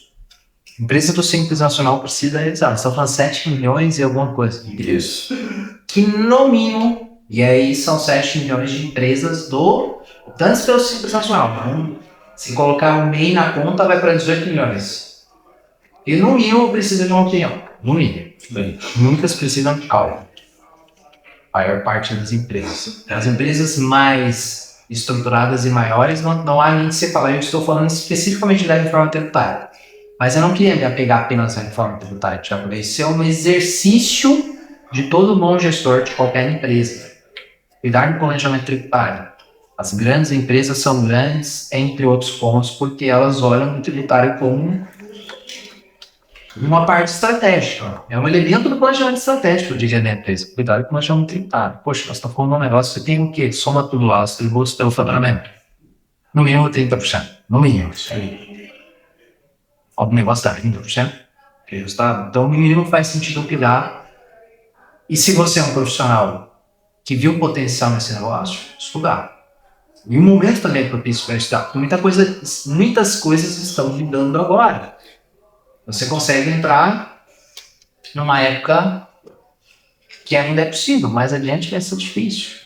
[SPEAKER 2] A empresa do Simples Nacional precisa realizar, estão falando 7 milhões e alguma coisa.
[SPEAKER 3] Isso.
[SPEAKER 2] Que no mínimo, e aí são 7 milhões de empresas tanto pelo Simples Nacional, se colocar o MEI na conta, vai para 18 milhões. E no mínimo precisa de uma opinião. No mínimo. Muitas precisam de cálculo. A maior parte das empresas. As empresas mais estruturadas e maiores não há nem que você falar. Eu estou falando especificamente da reforma tributária. Mas eu não queria me apegar apenas à reforma tributária, Thiago. Isso é um exercício de todo bom gestor de qualquer empresa. Cuidar do planejamento tributário. As grandes empresas são grandes, entre outros pontos, porque elas olham o tributário como uma parte estratégica. É um elemento do planejamento estratégico, eu diria, da empresa. Cuidado com o planejamento tributário. Poxa, nós estamos falando de um negócio que tem o quê? Soma tudo lá, os tributos pelo faturamento. No mínimo 30%. No mínimo. O negócio dá 30%. Então, no mínimo faz sentido criar. E se você é um profissional que viu potencial nesse negócio, estudar. E o momento também é propício para estudar. Porque muitas coisas estão mudando agora. Você consegue entrar numa época que ainda é possível, mais adiante vai ser difícil.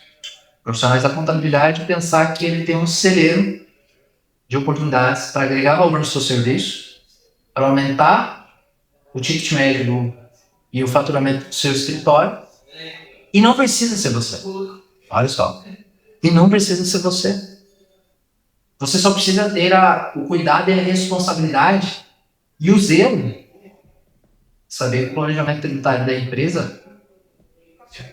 [SPEAKER 2] Profissionais da contabilidade pensar que ele tem um celeiro de oportunidades para agregar valor no seu serviço, para aumentar o ticket médio e o faturamento do seu escritório, e não precisa ser você. Olha só. E não precisa ser você. Você só precisa ter o cuidado e a responsabilidade e o zelo. Saber que o planejamento tributário da empresa,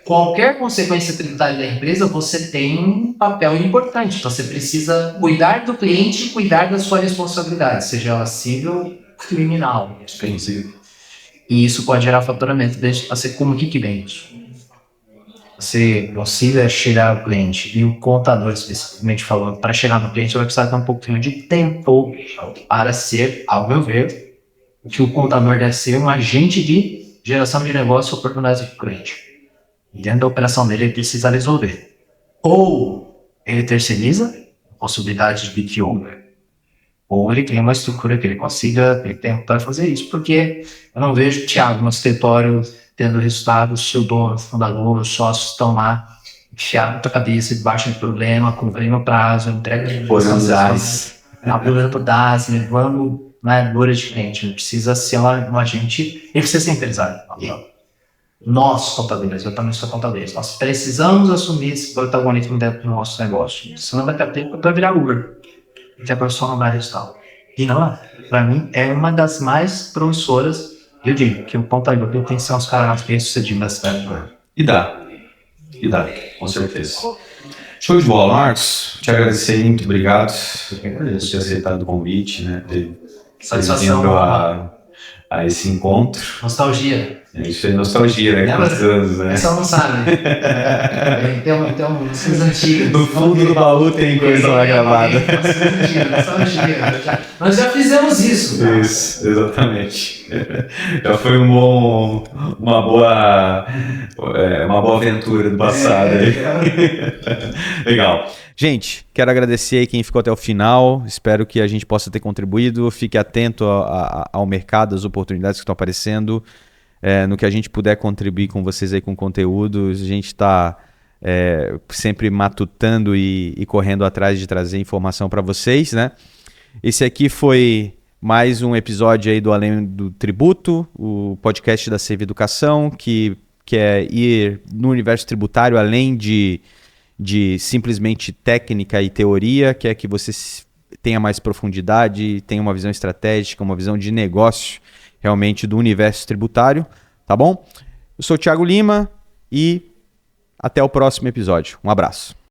[SPEAKER 2] qualquer consequência tributária da empresa, você tem um papel importante. Então você precisa cuidar do cliente e cuidar da sua responsabilidade, seja ela civil ou criminal. E isso pode gerar faturamento. Você, como que vem isso? Você precisa chegar ao cliente, e o contador especificamente falou, para chegar no cliente vai precisar ter um pouquinho de tempo para ser, ao meu ver, que o contador deve ser um agente de geração de negócio e oportunidades para o cliente. Dentro da operação dele, ele precisa resolver. Ou ele terceiriza a possibilidade de BPO, ou ele tem uma estrutura que ele consiga ter tempo para fazer isso, porque eu não vejo o Thiago no escritório tendo resultados, seu dono, fundador, os sócios estão lá enfiados na tua cabeça, debaixo de problema, cumprindo o prazo, entrega de
[SPEAKER 3] DAS,
[SPEAKER 2] apurando DAS, levando dor de cliente. Ele precisa ser um agente, ele precisa ser empresário. Nós, contadores, eu também sou contador, nós precisamos assumir esse protagonismo dentro do nosso negócio. Senão vai ter tempo para virar Uber. Que a pessoa não vai resultado. E não, para mim, é uma das mais promissoras. Eu digo que o contador tem que ser uns caras bem-sucedidos na cidade.
[SPEAKER 3] E dá, com certeza. Show de bola, Marcos. Te agradecer, muito obrigado por ter aceitado o convite, né?
[SPEAKER 2] Satisfação
[SPEAKER 3] a esse encontro.
[SPEAKER 2] Nostalgia.
[SPEAKER 3] Isso é nostalgia, né? Quantos anos, né?
[SPEAKER 2] O pessoal não sabe. Tem coisas antigas.
[SPEAKER 3] No fundo do baú tem coisa lá gravada.
[SPEAKER 2] Nostalgia. Nós já fizemos isso.
[SPEAKER 3] Isso, exatamente. Já foi uma boa aventura do passado. Legal.
[SPEAKER 1] Gente, quero agradecer aí quem ficou até o final. Espero que a gente possa ter contribuído. Fique atento ao mercado, às oportunidades que estão aparecendo. No que a gente puder contribuir com vocês aí com conteúdo, a gente está sempre matutando e correndo atrás de trazer informação para vocês, né? Esse aqui foi mais um episódio aí do Além do Tributo, o podcast da Save Educação, que quer ir no universo tributário além de simplesmente técnica e teoria, quer que você tenha mais profundidade, tenha uma visão estratégica, uma visão de negócio realmente do universo tributário, tá bom? Eu sou o Thiago Lima e até o próximo episódio. Um abraço.